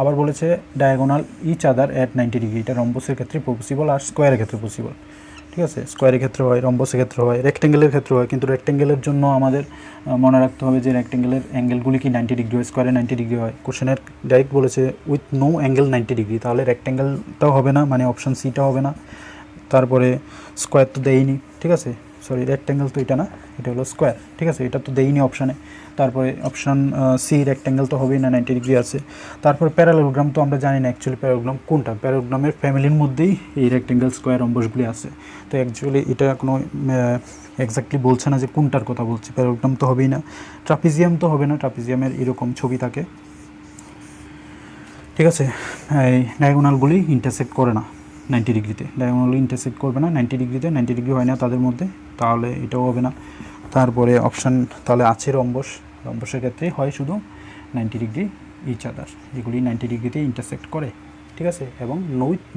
আবার বলেছে diagonal each other at 90 degree. এটা রম্বসের ক্ষেত্রে পসিবল আর স্কোয়ারের ক্ষেত্রে পসিবল। ঠিক আছে, স্কোয়ারের ক্ষেত্রে হয়, রম্বসের ক্ষেত্রে হয়, রেক্টেঙ্গেলের ক্ষেত্রে হয়। কিন্তু রেক্টেঙ্গেলের জন্য আমাদের মনে রাখতে হবে যে রেক্টেঙ্গেলের অ্যাঙ্গেলগুলি কি 90 ডিগ্রি হয়, স্কোয়ারে 90 ডিগ্রি হয়। কোশ্চেনের ডাইরেক্ট বলেছে উইথ নো অ্যাঙ্গেল 90 ডিগ্রি, তাহলে রেক্টেঙ্গেলটাও হবে না, মানে অপশান সিটা হবে না। তারপরে স্কোয়ার তো দেয়নি। ঠিক আছে, সরি রেক্টেঙ্গেল তো এটা না, এটা হলো স্কোয়ার। ঠিক আছে, এটা তো দেয়নি অপশানে। তারপরে অপশান সি রেক্টেঙ্গেল তো হবেই না, 90 ডিগ্রি আছে। তারপর প্যারালোগ্রাম তো আমরা জানি না অ্যাকচুয়ালি প্যারালোগ্রাম কোনটা, প্যারালোগ্রামের ফ্যামিলির মধ্যেই এই রেক্টেঙ্গেল স্কোয়ার রম্বসগুলি আছে। তো অ্যাকচুয়ালি এটা কোনো এক্স্যাক্টলি বলছে না যে কোনটার কথা বলছে, প্যারালোগ্রাম তো হবেই না। ট্রাপিজিয়াম তো হবে না, ট্রাপিজিয়ামের এরকম ছবি থাকে। ঠিক আছে, এই ডায়াগোনালগুলি ইন্টারসেক্ট করে না 90 ডিগ্রিতে, ডায়াগোনাল ইন্টারসেক্ট করবে না 90 ডিগ্রিতে, 90 ডিগ্রি হয় না তাদের মধ্যে, তাহলে এটাও হবে না। তারপরে অপশান তাহলে আছে রম্বস, রম্বসের ক্ষেত্রে হয় শুধু 90 ডিগ্রি ইচ আদার, যেগুলি 90 ডিগ্রিতে ইন্টারসেক্ট করে। ঠিক আছে, এবং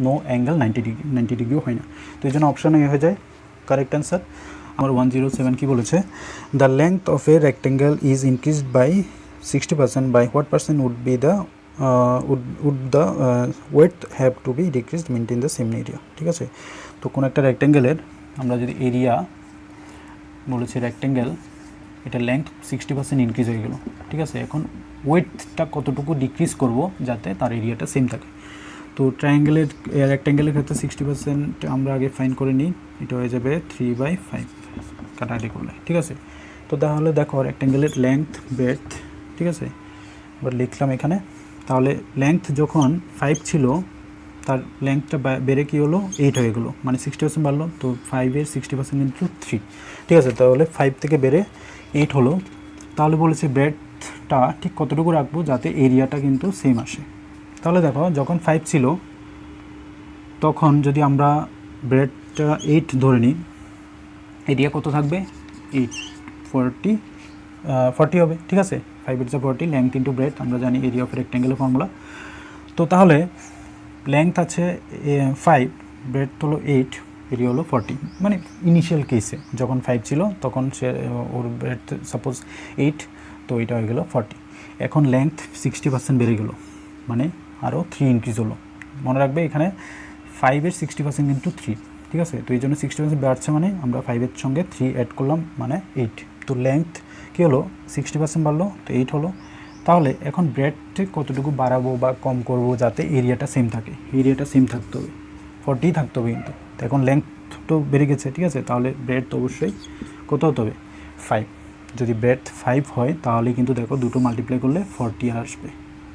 নো অ্যাঙ্গেল 90 ডিগ্রিও হয় না। তো এই জন্য অপশান হয়ে যায় কারেক্ট অ্যান্সার। আমার 107 কি বলেছে, the length of a rectangle is increased by 60%, by what percent would be the would the width have to be decreased maintain the same area। ঠিক আছে, তো কোনো একটা রেক্টেঙ্গেলের আমরা যদি এরিয়া বলেছি রেক্টেঙ্গেল, এটা লেংথ 60% ইনক্রিজ হয়ে গেল। ঠিক আছে, এখন ওয়েটটা কতটুকু ডিক্রিজ করব যাতে তার এরিয়াটা সেম থাকে। তো ট্রায়াঙ্গেলের রেক্টেঙ্গেলের ক্ষেত্রে 60% আমরা আগে ফাইন করে নিই, এটা হয়ে যাবে 3/5 কাটাকাটি করলে। ঠিক আছে, তো তাহলে দেখো রেক্টেঙ্গেলের লেংথ ব্রেডথ, ঠিক আছে, এবার লিখলাম এখানে। তাহলে লেংথ যখন 5 ছিল, তার লেংথটা বেড়ে কী হলো 8 হয়ে গেলো, মানে 60% বাড়লো। তো 5-এর 60% ইন্টু 3। ঠিক আছে, তাহলে 5 থেকে বেড়ে 8 হলো। তাহলে বলেছে ব্রেডথটা ঠিক কতটুকু রাখবো যাতে এরিয়াটা কিন্তু সেম আসে। তাহলে দেখো যখন 5 ছিল তখন যদি আমরা ব্রেডটা 8 ধরে নিই, এরিয়া কত থাকবে 8, 40 হবে। ঠিক আছে, 5 × 40 লেংথ ইন্টু ব্রেড, আমরা জানি এরিয়া অফ রেক্টেঙ্গেলের ফর্মুলা। তো তাহলে লেংথ আছে 5, ব্রেড হলো 8, এরিয়া হলো 40। মানে ইনিশিয়াল কেসে যখন 5 ছিল তখন সে ওর ব্রেড সাপোজ 8, তো এটা হয়ে গেলো 40। এখন লেংথ 60% বেড়ে গেলো, মানে আরও 3 ইনক্রিজ হলো। মনে রাখবে এখানে 5-এর 60% ইন্টু 3। ঠিক আছে, তো এই জন্য 60% বাড়ছে, মানে আমরা 5-এর সঙ্গে 3 অ্যাড করলাম, মানে 8। তো লেংথ কী হলো 60% বাড়লো, তো 8 হলো। তাহলে এখন ব্রেডটা কতটুকু বাড়াবো বা কম করব যাতে এরিয়াটা সেম থাকে, এরিয়াটা সেম থাকতে হবে, 40 থাকতে হবে কিন্তু। তো এখন লেংথ তো বেড়ে গেছে। ঠিক আছে, তাহলে ব্রেড তো অবশ্যই কত হতে হবে 5। যদি ব্রেড 5 হয় তাহলে কিন্তু দেখো দুটো মাল্টিপ্লাই করলে 40 আসবে,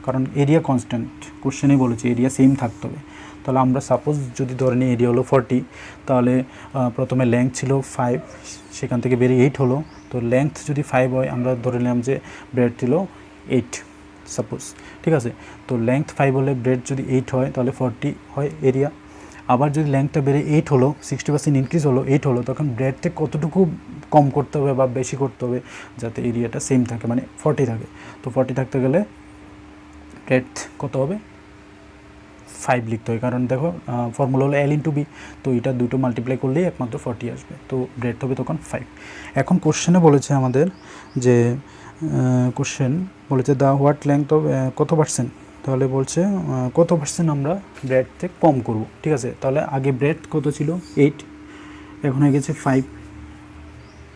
কারণ এরিয়া কনস্ট্যান্ট, কোশ্চেনেই বলেছে এরিয়া সেম থাকতে হবে। তাহলে আমরা সাপোজ যদি ধরে নিই এরিয়া হলো 40, তাহলে প্রথমে লেংথ ছিল 5, সেখান থেকে বেড়ে 8 হলো। তো লেংথ যদি 5 হয়, আমরা ধরে নিলাম যে ব্রেড ছিল 8 সাপোজ। ঠিক আছে, তো লেংথ 5 হলে ব্রেড যদি 8 হয় তাহলে 40 হয় এরিয়া। আবার যদি লেংথটা বেড়ে 8 হলো, 60% ইনক্রিজ হলো, 8 হলো, তখন ব্রেডটা কতটুকু কম করতে হবে বা বেশি করতে হবে যাতে এরিয়াটা সেম থাকে, মানে 40 থাকে। তো 40 থাকতে গেলে ব্রেড কত হবে 5 লিখতে হয়, কারণ দেখো ফর্মুলা হলো L × B, তো এটা দুটো মাল্টিপ্লাই করলেই একমাত্র 40 আসবে। তো ব্রেড হবে তখন 5। এখন কোশ্চেনে বলেছে আমাদের যে কোশ্চেন বলেছে দ্য হোয়াট লেংথ অফ কত পার্সেন্ট, তাহলে বলছে কত পার্সেন্ট আমরা ব্রেড থেকে কম করব। ঠিক আছে, তাহলে আগে ব্রেড কত ছিল 8, এখন হয়ে গেছে 5।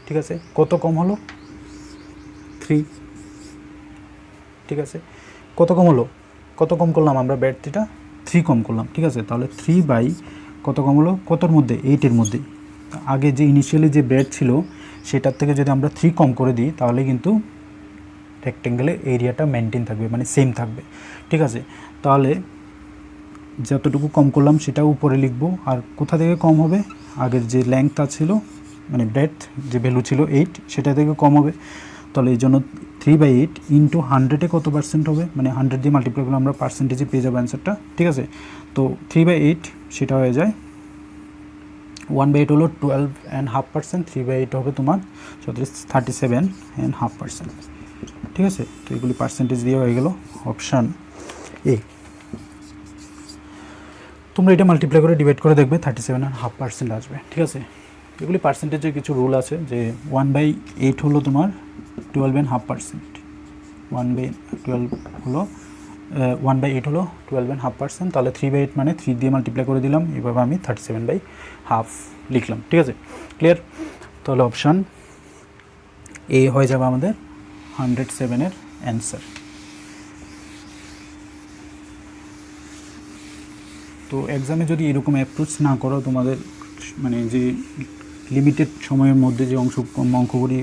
ঠিক আছে, কত কম হলো 3। ঠিক আছে, কত কম হলো, কত কম করলাম আমরা ব্রেডটা 3 কম করলাম। ঠিক আছে, তাহলে 3 বাই কত কম হলো, কতর মধ্যে 8-এর মধ্যে, আগে যে ইনিশিয়ালি যে ব্রেড ছিল সেটার থেকে যদি আমরা 3 কম করে দিই তাহলে কিন্তু রেক্টেঙ্গেলের এরিয়াটা মেনটেন থাকবে, মানে সেম থাকবে। ঠিক আছে, তাহলে যতটুকু কম করলাম সেটা উপরে লিখব, আর কোথা থেকে কম হবে, আগের যে লেংথটা ছিল মানে ব্রেডথ যে ভ্যালু ছিল 8 সেটা থেকে কম হবে। তাহলে এই জন্য 3/8 ইন্টু 100-এ কত পার্সেন্ট হবে, মানে 100 দিয়ে মাল্টিপ্লাই করলে আমরা পার্সেন্টেজে পেয়ে যাবো অ্যান্সারটা। ঠিক আছে, তো 3/8 সেটা হয়ে যায় 1/8 হলো 12.5%, 3/8 হবে তোমার 37.5%। ঠিক আছে, তো এগুলি পার্সেন্টেজ দিয়ে হয়ে গেল অপশান এ। তোমরা এটা মাল্টিপ্লাই করে ডিভাইড করে দেখবে 37.5% আসবে। ঠিক আছে, এগুলি পার্সেন্টেজের কিছু রুল আছে যে 1/8 হলো তোমার 12.5%, 1/12 হলো 1/8 হলো 12.5%, তাহলে 3/8 মানে 3 দিয়ে মাল্টিপ্লাই করে দিলাম, এভাবে আমি 37/2 লিখলাম। ঠিক আছে, ক্লিয়ার? তাহলে অপশান এ হয়ে যাবে আমাদের 107-এর অ্যান্সার। তো এক্সামে যদি এরকম অ্যাপ্রোচ না করো, তোমাদের মানে যে লিমিটেড সময়ের মধ্যে যে অঙ্কগুলি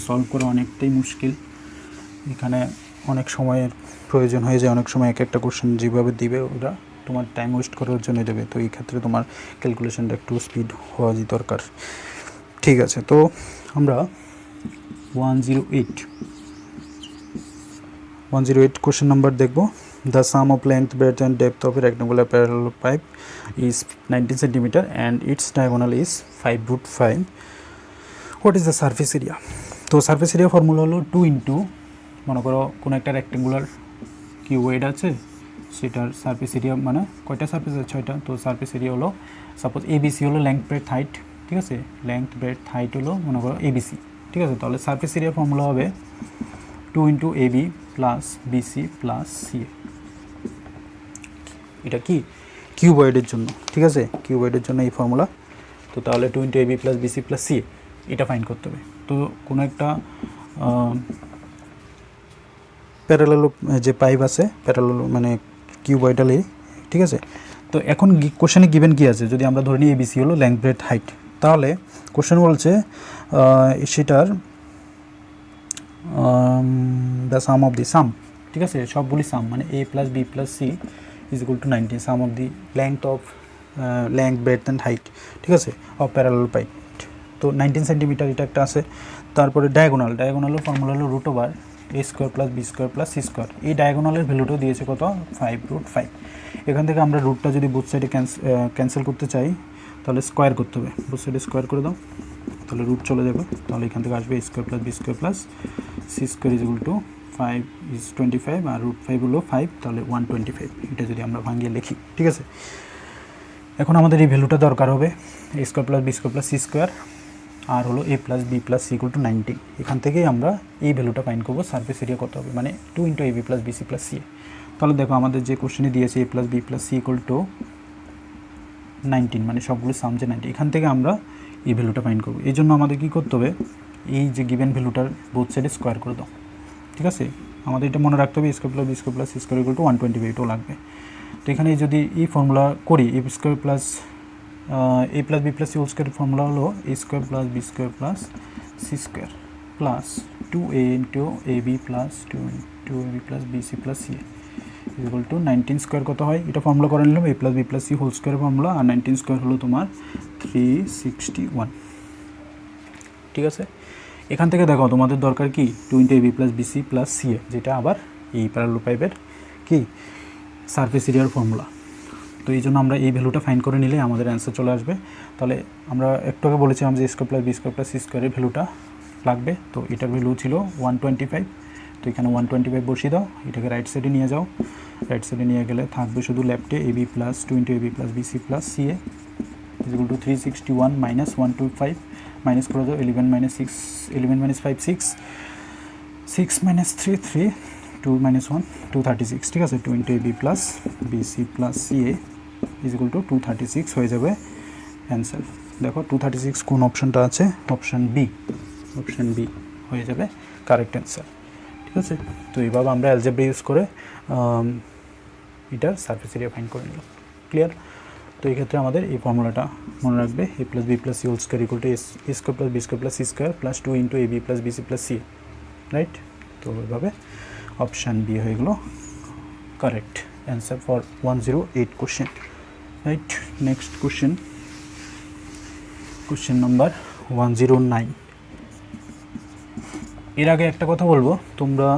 সলভ করা অনেকটাই মুশকিল। এখানে অনেক সময়ের প্রয়োজন হয়ে যায়, অনেক সময় এক একটা কোশ্চেন যেভাবে দিবে ওরা তোমার টাইম ওয়েস্ট করার জন্য দেবে। তো এই ক্ষেত্রে তোমার ক্যালকুলেশনটা একটু স্পিড হওয়া দরকার। ঠিক আছে, তো আমরা 108 কোশ্চেন নাম্বার দেখব। The sum of length, breadth and depth of a rectangular parallel pipe is 19 cm and its diagonal is 5√5. What is the surface area? তো সারফেস এরিয়া ফর্মুলা হলো 2 ইন্টু, মনে করো কোনো একটা রেক্টেঙ্গুলার কিউবয়েড আছে, সেটার surface area মানে কয়টা সারফেস আছে? 6টা। তো সারফেস এরিয়া হলো সাপোজ এবিসি হলো লেংথ ব্রেডথ হাইট। ঠিক আছে, লেংথ ব্রেডথ হাইট হলো মনে করো এবিসি। ঠিক আছে, তাহলে সারফেস এরিয়া ফর্মুলা হবে 2 into AB plus BC plus CA. এটা কি কিউবয়েডের জন্য। ঠিক আছে, কিউবয়েডের জন্য এই ফর্মুলা। তো তাহলে 2 into AB plus BC plus CA এটা ফাইন্ড করতে হবে। তো কোনো একটা প্যারালাল যে পাইপ আছে, প্যারালাল মানে কিউবয়েডালি। ঠিক আছে, তো এখন কোশ্চেনে গিভেন কি আছে, যদি আমরা ধরে নিই এবিসি হলো লেংথ ব্রেডথ হাইট, তাহলে কোশ্চেন বলছে সেটার দ্য সাম অফ দি সাম। ঠিক আছে, সবগুলি সাম মানে a plus B plus c is equal to 19, sum of the length of length breadth and height. ঠিক আছে, অফ প্যারালাল পাইপ। তো 19 সেন্টিমিটার এটা একটা আছে। তারপরে ডায়াগোনালের ফর্মুলা হলো √/a² plus B square plus C square. এই ডায়াগোনালের ভ্যালুটাও দিয়েছে কত? 5√5। এখান থেকে আমরা রুটটা যদি বোথ সাইডে ক্যান্সেল করতে চাই তাহলে স্কোয়ার করতে হবে, বোথ সাইডে স্কোয়ার করে দাও, তাহলে রুট চলে যাবে। তাহলে এখান থেকে আসবে a² plus B square plus C square is equal to 5 is 25 আর √5 হলো 5, তাহলে 125। এটা যদি আমরা ভাঙিয়ে লিখি। ঠিক আছে, এখন আমাদের এই ভ্যালুটা দরকার হবে a² plus B square plus C square, আর হলো a plus B plus C equal to 90। এখান থেকেই আমরা এই ভ্যালুটা ফাইন্ড করবো সারফেস এরিয়া কত হবে, মানে 2 into AB plus BC plus C. তাহলে দেখো আমাদের যে কোশ্চেনে দিয়েছে a plus B plus C equal to 19, মানে সবগুলো সাম যে 90, এখান থেকে আমরা এই ভ্যালুটা ফাইন্ড করবো। এই জন্য আমাদের কী করতে হবে, এই যে গিভেন ভ্যালুটার বোথ সাইডে স্কোয়ার করে দাও। ঠিক আছে, আমাদের এটা মনে রাখতে হবে a² plus B square plus C square equal to 125, এটাও লাগবে। তো এখানে যদি এই ফর্মুলা করি, a square plus a plus B plus C whole square formula হলো a² plus B square plus C square plus 2a into A B plus 2 into A B plus B C plus C equal to 19 square কত হয়, এটা formula করে নিলাম, a plus B plus C whole square formula, আর 19 square হলো তোমার 361। ঠিক আছে, এখান থেকে দেখো তোমাদের দরকার কি 2 into A B plus B C plus C a, যেটা আবার এই প্যারালাল পাইপের কি সারফেস এরিয়ার ফর্মুলা। তো এই জন্য আমরা এই ভ্যালুটা ফাইন্ড করে নিলে আমাদের অ্যান্সার চলে আসবে। তাহলে আমরা একটু আগে বলেছিলাম যে a² plus B square plus C স্কোয়ারের ভ্যালুটা লাগবে, তো এটার ভ্যালু ছিল 125। তো এখানে 125 বসিয়ে দাও, এটাকে রাইট সাইডে নিয়ে যাও, রাইট সাইডে নিয়ে গেলে থাকবে শুধু লেফটে a B plus 2 into A B plus B C plus C A is equal to 361 minus 125, minus করে দাও 11 মাইনাস 5 6, 6 মাইনাস 3 3, 2 মাইনাস 1 236। ঠিক আছে, 2 into A B plus B C plus C A is equal to 236 হয়ে যাবে answer. দেখো 236 কোন অপশানটা আছে, অপশান বি হয়ে যাবে কারেক্ট অ্যান্সার। ঠিক আছে, তো এইভাবে আমরা অ্যালজেব্রা ইউজ করে এটার সারফেস এরিয়া ফাইন্ড করে নিলাম। ক্লিয়ার? তো এই ক্ষেত্রে আমাদের এই ফর্মুলাটা মনে রাখবে, a plus B plus C whole square equal to A square plus B square plus C square plus 2 into A B plus BC plus C, right. তো এভাবে অপশান বি হয়ে গেলো correct answer for 108 question, right. Next question, question number 109। এর আগে একটা কথা বলবো, তোমরা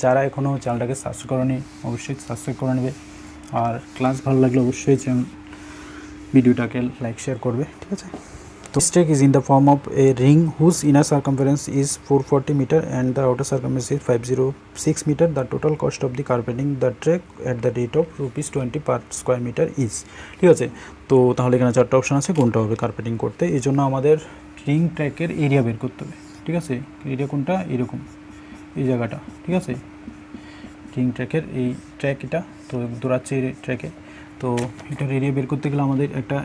যারা এখনও চ্যানেলটাকে সাবস্ক্রাইব করোনি অবশ্যই সাবস্ক্রাইব করে নেবে, আর ক্লাস ভালো লাগলে অবশ্যই চ্যানেল ভিডিওটাকে লাইক শেয়ার করবে, ঠিক আছে। তো stake is in the form of a ring whose inner circumference is 440 metre and the outer circumference is 506 metre. The total cost of the carpeting the track at the rate of ₹20 per square metre is, ঠিক আছে। তো তাহলে এখানে 4টা option আছে কোনটা হবে carpeting করতে। এই জন্য আমাদের রিং ট্র্যাকের এরিয়া বের করতে হবে, ঠিক আছে। এরিয়া কোনটা, এরকম এই জায়গাটা, ঠিক আছে। রিং ট্র্যাকের এই ট্র্যাক এটা তো দৌড়াচ্ছে এই ট্র্যাকে, তো এটার এরিয়া বের করতে গেলে আমাদের একটা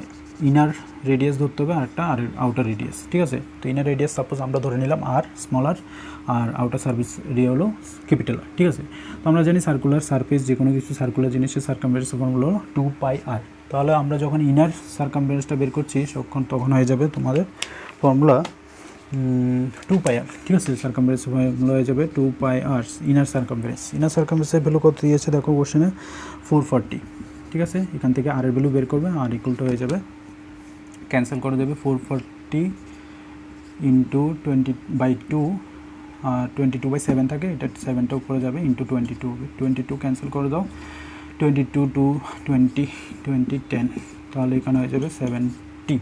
ইনার রেডিয়াস ধরতে হবে আর একটা আউটার রেডিয়াস, ঠিক আছে। তো ইনার রেডিয়াস সাপোজ আমরা ধরে নিলাম আর স্মল আর আউটার সার্ভিস এরিয়া হলো ক্যাপিটাল আর, ঠিক আছে। তো আমরা জানি সার্কুলার সারফেস যে কোনো কিছু সার্কুলার জিনিসের সার্কামফারেন্সের ফর্মুলা হলো 2πr। তাহলে আমরা যখন ইনার সার্কামফারেন্সটা বের করছি তখন হয়ে যাবে তোমাদের ফর্মুলা 2πr, ঠিক আছে। সার্কামফারেন্স ফর্মুলা হয়ে যাবে 2πr ইনার সার্কামফারেন্স। ইনার সার্কামফারেন্সের ভ্যালু কত দিয়েছে দেখো কোশ্চেনে 440, ঠিক আছে। এখান থেকে আর এর ভ্যালু বের করবে, আর ইকুয়াল টু হয়ে যাবে ক্যান্সেল করে দেবে 440 ইন্টু 20/2 আর 22/7 থাকে, এটা 7টা উপরে যাবে ইন্টু 22 ক্যান্সেল করে দাও 22 টু 20 20 10, তাহলে এখানে হয়ে যাবে 70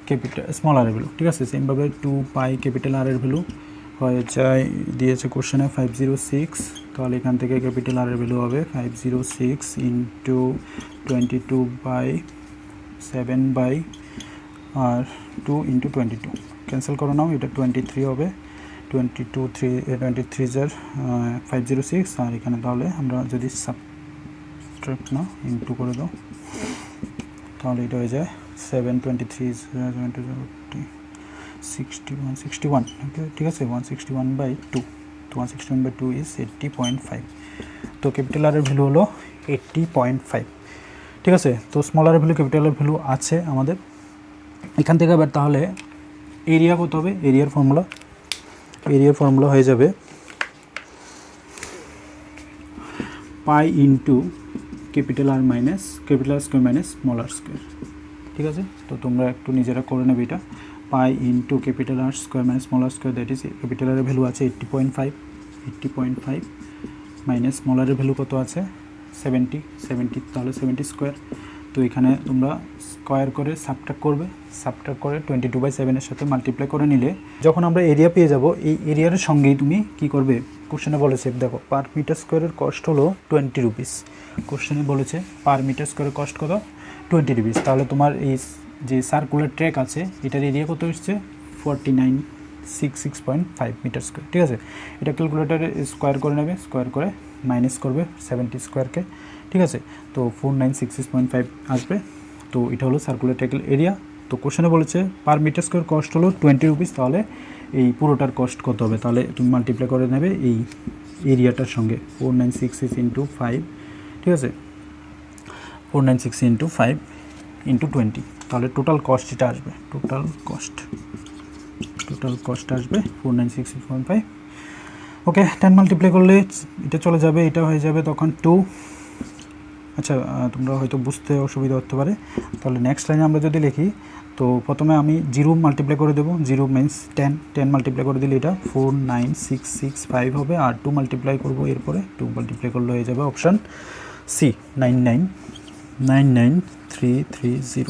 ক্যাপিটাল স্মল আর এর ভ্যালু, ঠিক আছে। সেমভাবে 2π ক্যাপিটাল আর এর ভ্যালু হয়ে যায় দিয়েছে কোশ্চেনে 506, তাহলে এখান থেকে ক্যাপিটাল আর এর ভ্যালু হবে 506 ইন্টু 22/7 আর 2 ইন্টু 22 ক্যান্সেল করে নাও, এটা 23 হবে 23 506, আর এখানে তাহলে আমরা যদি সাবট্রাক্ট না ইন্টু করে দাও তাহলে এটা হয়ে যায় 723 61, ঠিক আছে। 161/2, তো 161/2 ইজ 80.5। তো ক্যাপিটাল আর এর ভ্যালু হলো 80.5, ঠিক আছে। তো স্মল আর এর ভ্যালু ক্যাপিটাল আর ভ্যালু আছে আমাদের এখান থেকে। আবার তাহলে এরিয়া কত হবে, এরিয়ার ফর্মুলা হয়ে যাবে pi into capital r square minus small r square, ঠিক আছে। তো তোমরা একটু নিজেরা করে নেবে এটা, pi into capital r square minus small r square, that is capital আরের ভ্যালু আছে 80.5 মাইনাস স্মল আরের ভ্যালু কত আছে 70, তাহলে 70 স্কোয়ার। তো এখানে তোমরা স্কোয়ার করে সাবট্রাক্ট করে 22/7 এর সাথে মাল্টিপ্লাই করে নিলে যখন আমরা এরিয়া পেয়ে যাব, এই এরিয়ার সঙ্গেই তুমি কি করবে, কোশ্চেনে বলেছে দেখো পার মিটার স্কোয়ারের কস্ট হলো 20 রুপিস। কোশ্চেনে বলেছে পার মিটার স্কোয়ারের কস্ট কত 20 রুপিস। তাহলে তোমার এই যে সার্কুলার ট্র্যাক আছে এটার এরিয়া কত এসছে 4966.5 মিটার স্কোয়ার, ঠিক আছে। এটা ক্যালকুলেটারে স্কোয়ার করে নেবে, স্কোয়ার করে মাইনাস করবে 70 স্কোয়ারকে, ঠিক আছে। তো 4966.5 আসবে। তো এটা হলো সার্কুলার ট্র্যাকের এরিয়া। তো কোশ্চেনে বলেছে পার মিটার স্কোয়ার কস্ট হলো 20 রুপিস, তাহলে এই পুরোটার কস্ট কত হবে, তাহলে তুমি মাল্টিপ্লাই করে নেবে এই এরিয়াটার সঙ্গে 4966 ইন্টু 5, ঠিক আছে। 496 ইন্টু 5 ইন্টু 20, তাহলে টোটাল কস্ট এটা আসবে, টোটাল কস্ট আসবে 4966.5। ওকে, 10 মাল্টিপ্লাই করলে এটা চলে যাবে, এটা হয়ে যাবে তখন 2। আচ্ছা, তোমরা হয়তো বুঝতে অসুবিধা হতে পারে, তাহলে নেক্সট লাইনে আমরা যদি লিখি, তো প্রথমে আমি 0 মাল্টিপ্লাই করে দেবো, 0 মিনস 10 মাল্টিপ্লাই করে দিলে এটা 49665 হবে, আর 2 মাল্টিপ্লাই করবো, এরপরে 2 মাল্টিপ্লাই করলে হয়ে যাবে অপশান সি 99330,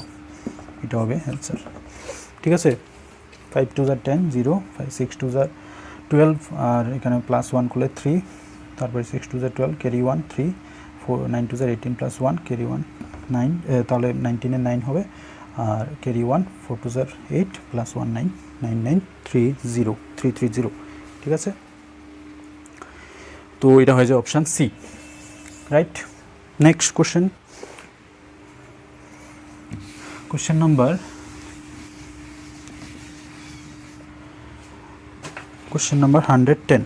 এটা হবে অ্যান্সার, ঠিক আছে। 5 2 10 0, 6 2 12, আর এখানে প্লাস 1 করলে 3, তারপরে 6 2 12 ক্যারি 1 3, 4 9 2 18 প্লাস 1 ক্যারি 1 9, তাহলে 19 এর 9 হবে, আর ক্যারি 1 4 2 8 প্লাস 1 9 9930330, ঠিক আছে। তো এটা হয়ে যায় option C, right. Next question number 110।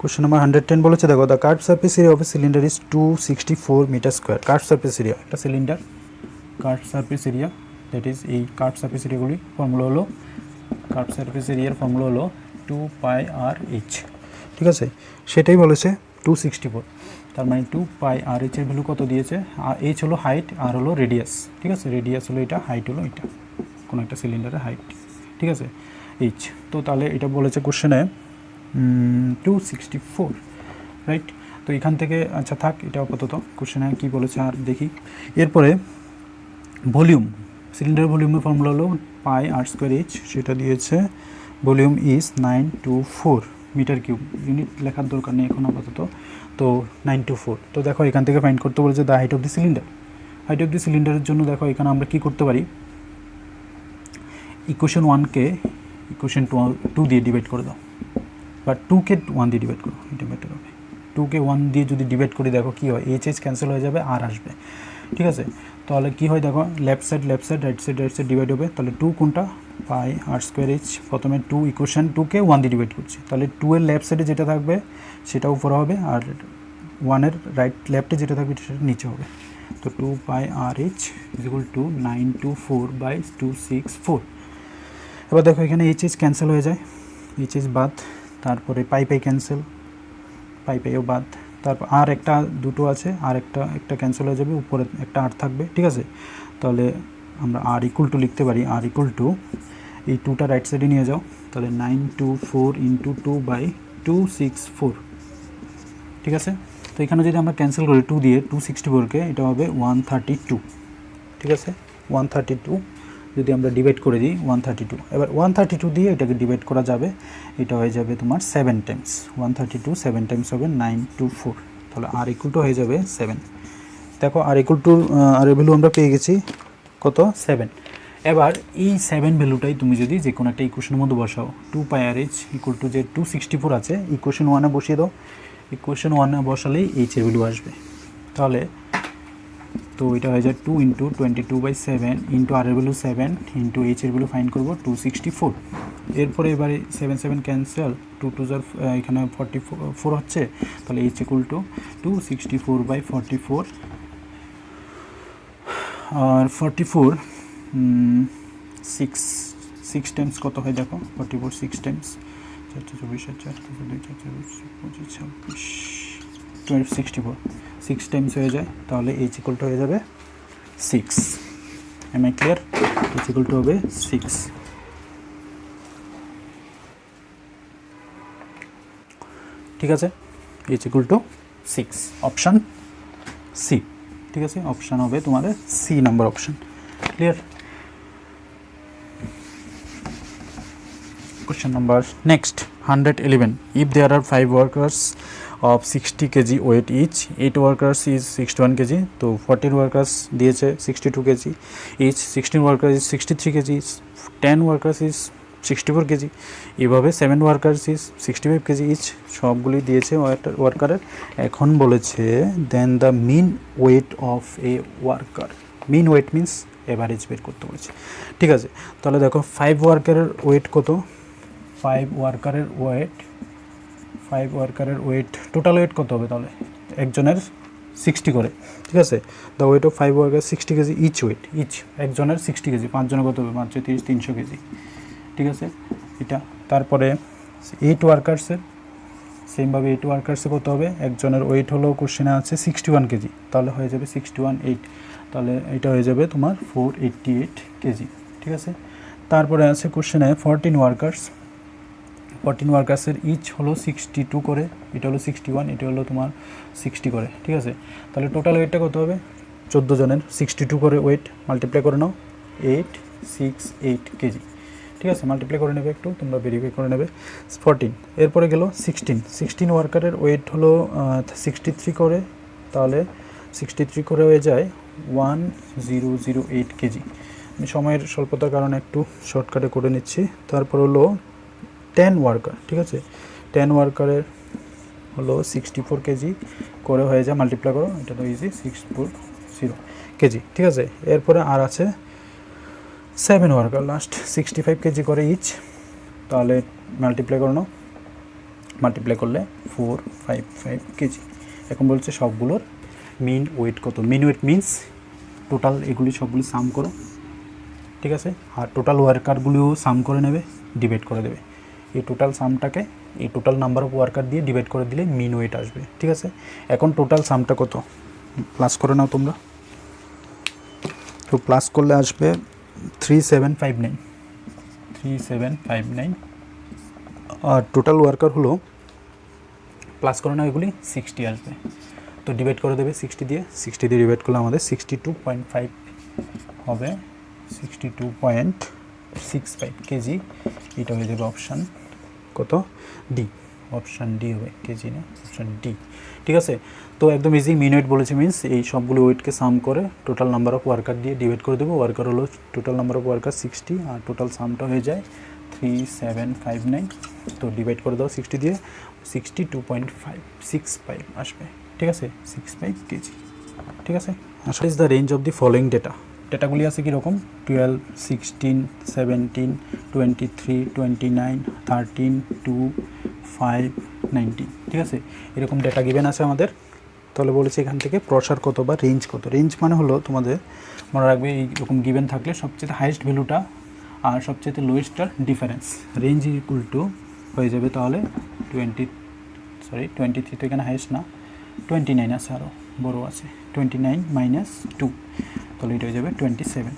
Question number 110 বলেছে, দেখো the curve surface area of a cylinder is 264 metre square. Curve surface area, একটা cylinder curve surface area, that is এই কার্ভ সারফেস এরিয়াগুলি ফর্মুলা হলো, কার্ভ সারফেস এরিয়ার formula হলো 2πr/h, ঠিক আছে, সেটাই বলেছে 264। তার মানে 2πr/h এর ভ্যালু কত দিয়েছে, h হলো হাইট, আর হলো রেডিয়াস, ঠিক আছে, রেডিয়াস হলো এটা, হাইট হলো এটা, কোনো একটা সিলিন্ডারের হাইট, ঠিক আছে, h। তো তাহলে এটা বলেছে কোশ্চেনে 264, রাইট। তো এখান থেকে আচ্ছা থাক, এটা আপাতত কোশ্চেনে কী বলেছে আর দেখি। এরপরে ভলিউম, সিলিন্ডার ভলিউমের ফর্মুলা হলো πr²h, সেটা দিয়েছে volume is 924 metre cube. Unit লেখার দরকার নেই এখন আপাতত, তো 924। তো দেখো এখান থেকে ফাইন্ড করতে বলেছে the height of the cylinder. Height of the সিলিন্ডারের জন্য দেখো এখানে আমরা কি করতে পারি, ইকুয়েশন 1কে ইকুয়েশন 2 দিয়ে ডিভাইড করে দাও, বা 2কে 1 দিয়ে ডিভাইড করো, এটা বেটার হবে। 2কে 1 দিয়ে যদি ডিভাইড করি দেখো কী হয়, এইচ ক্যান্সেল হয়ে যাবে, আর আসবে, ঠিক আছে। তাহলে কী হয় দেখো, left side right side divide হবে, তাহলে 2 কোনটা, πr²h, প্রথমে 2 ইকুয়েশন 2কে 1 দিয়ে ডিভাইড করছি, তাহলে 2 এর লেফট সাইডে যেটা থাকবে সেটা উপরে হবে, আর 1 এর লেফটে যেটা থাকবে সেটা নিচে হবে। তো 2πr/h = 924/264। এবার দেখো এখানে এইচ ক্যান্সেল হয়ে যায়, এইচ বাদ, তারপরে পাই ক্যান্সেল, পাইও বাদ, তারপর আর একটা দুটো আছে, আর একটা ক্যান্সেল হয়ে যাবে, উপরে একটা আর থাকবে, ঠিক আছে। তাহলে আমরা আর ইকুয়াল টু লিখতে পারি, আর ইকুয়াল টু এই 2টা রাইট সাইডে নিয়ে যাও, তাহলে 924 × 2/264, ঠিক আছে। তো এখানে যদি আমরা ক্যান্সেল করি 2 দিয়ে 264কে, এটা হবে 132, ঠিক আছে, 132 যদি আমরা ডিভাইড করে দিই 132, এবার 132 দিয়ে এটাকে ডিভাইড করা যাবে, এটা হয়ে যাবে তোমার 7 টাইমস, 132 7 টাইমস হবে 924, তাহলে আর ইকুয়াল টু হয়ে যাবে 7। দেখো আর ইকুয়াল টু আর এর ভ্যালু আমরা পেয়ে গেছি কত, 7। এবার এই 7 ভ্যালুটাই তুমি যদি যে কোনো একটা ইকুয়েশনের মধ্যে বসাও, 2πr/h = যে 264 আছে, ইকুয়েশন 1-এ বসিয়ে দাও, ইকুয়েশন 1-এ বসালেই এইচ এর ভ্যালু আসবে। তাহলে তো এটা হয়ে যায় 2 × 22/7 × আর এর ভ্যালু 7 × এইচ এর ভ্যালু ফাইন্ড করবো 264। এরপরে এবারে 7 7 ক্যান্সেল, 2 2 এখানে 44 হচ্ছে, তাহলে এইচ = 264/44, আর 44 6 টাইমস কত হয় দেখো, 44 6 টাইমস 64 6 টাইমস হয়ে যায়, তাহলে এইচ = হয়ে যাবে 6। M I clear? এইচ = হবে 6, ঠিক আছে, এইচ = 6, অপশান সি, ঠিক আছে, অপশান হবে তোমাদের C number option. Clear? Question number next 111. If there are 5 workers of 60 kg weight each, 8 workers is 61 kg, তো 14 workers দিয়েছে 62 kg each, 16 workers is 63 kg, 10 workers is 64 kg, এভাবে 7 workers is 65 kg each, সবগুলি দিয়েছে ওয়ার্কারের। এখন বলেছে then the mean weight of a worker, mean weight means average বের করতে বলেছে, ঠিক আছে। তাহলে দেখো 5 ওয়ার্কারের ওয়েট কত, 5 ওয়ার্কারের ওয়েট টোটাল ওয়েট কত হবে, তাহলে একজনের 60 করে, ঠিক আছে। The weight of 5 worker 60 kg each weight, একজনের 60 কেজি, 5 জনের কত হবে, 5 30 300 কেজি, ঠিক আছে এটা। তারপরে 8 ওয়ার্কার্সের সেমভাবে 8 ওয়ার্কার্সে কত হবে, একজনের ওয়েট হলো কোশ্চেনে আছে 61 কেজি, তাহলে হয়ে যাবে 61 8, তাহলে এটা হয়ে যাবে তোমার 488 কেজি, ঠিক আছে। তারপরে আছে কোশ্চেনে 14 ওয়ার্কার্সের ইচ হলো 62 করে, এটা হলো 61, এটা হলো তোমার 60 করে, ঠিক আছে। তাহলে টোটাল ওয়েটটা কত হবে, 14 জনের 62 করে ওয়েট, মাল্টিপ্লাই করে নাও 868 কেজি, ঠিক আছে, মাল্টিপ্লাই করে নেবে, একটু তোমরা ভেরিফাই করে নেবে। 14, এরপরে গেল 16 ওয়ার্কারের ওয়েট হলো 63 করে, তাহলে 63 করে হয়ে যায় 1008 কেজি। আমি সময়ের স্বল্পতার কারণে একটু শর্টকাটে করে নিচ্ছি। তারপর হলো 10 ওয়ার্কার, ঠিক আছে, 10 ওয়ার্কারের হলো 64 কেজি করে হয়ে যায়, মাল্টিপ্লাই করো, এটা তো ইজি, 640 কেজি, ঠিক আছে। এরপরে আর আছে 7 ওয়ার্কার লাস্ট 65 কেজি করে ইচ, তাহলে মাল্টিপ্লাই করে নাও, মাল্টিপ্লাই করলে 455 কেজি। এখন বলছে সবগুলোর মিন ওয়েট কত। মিন ওয়েট মিনস টোটাল এগুলি সবগুলি সাম করো, ঠিক আছে, আর টোটাল ওয়ার্কারগুলিও সাম করে নেবে, ডিভাইড করে দেবে। এই টোটাল সামটাকে এই টোটাল নাম্বার অফ ওয়ার্কার দিয়ে ডিভাইড করে দিলে মিন ওয়েট আসবে, ঠিক আছে। এখন টোটাল সামটা কত প্লাস করে নাও তোমরা, তো প্লাস করলে আসবে 3759 আর টোটাল ওয়ার্কার হলো প্লাস করে নাও এগুলি 60 আসবে, তো ডিভাইড করে দেবে 60 দিয়ে ডিভাইড করলে আমাদের 62.5 হবে, 62.65 কেজি। এটা হয়ে যাবে অপশান কত, ডি, অপশান ডি হবে, কেজি না অপশান ডি, ঠিক আছে। তো একদম ইজি, মিন ওয়েট বলেছে মিনস এই সবগুলো ওয়েটকে সাম করে টোটাল নাম্বার অফ ওয়ার্কার দিয়ে ডিভাইড করে দেবো। ওয়ার্কার হলো টোটাল নাম্বার অফ ওয়ার্কার 60 আর টোটাল সামটা হয়ে যায় 3759, তো ডিভাইড করে দাও 60 দিয়ে, 62.565 আসবে, ঠিক আছে, 65 কেজি, ঠিক আছে। আসলে is the range of the following ডেটাগুলি আছে কীরকম 12, 16, 17, 23, 29, 13, 2, 5, 19, ঠিক আছে, এরকম ডেটা গিভেন আছে আমাদের। তাহলে বলেছি এখান থেকে প্রসার কত বা রেঞ্জ কত। রেঞ্জ মানে হলো তোমাদের মনে রাখবে এইরকম গিভেন থাকলে সবচেয়ে হাইয়েস্ট ভ্যালুটা আর সবচেয়ে লোয়েস্টটার ডিফারেন্স, রেঞ্জ ইকুয়াল টু হয়ে যাবে তাহলে 23 তো এখানে হাইয়েস্ট না, 29 আছে, আরও বড়ো আছে 29 মাইনাস 2, তাহলে এটা হয়ে যাবে 27,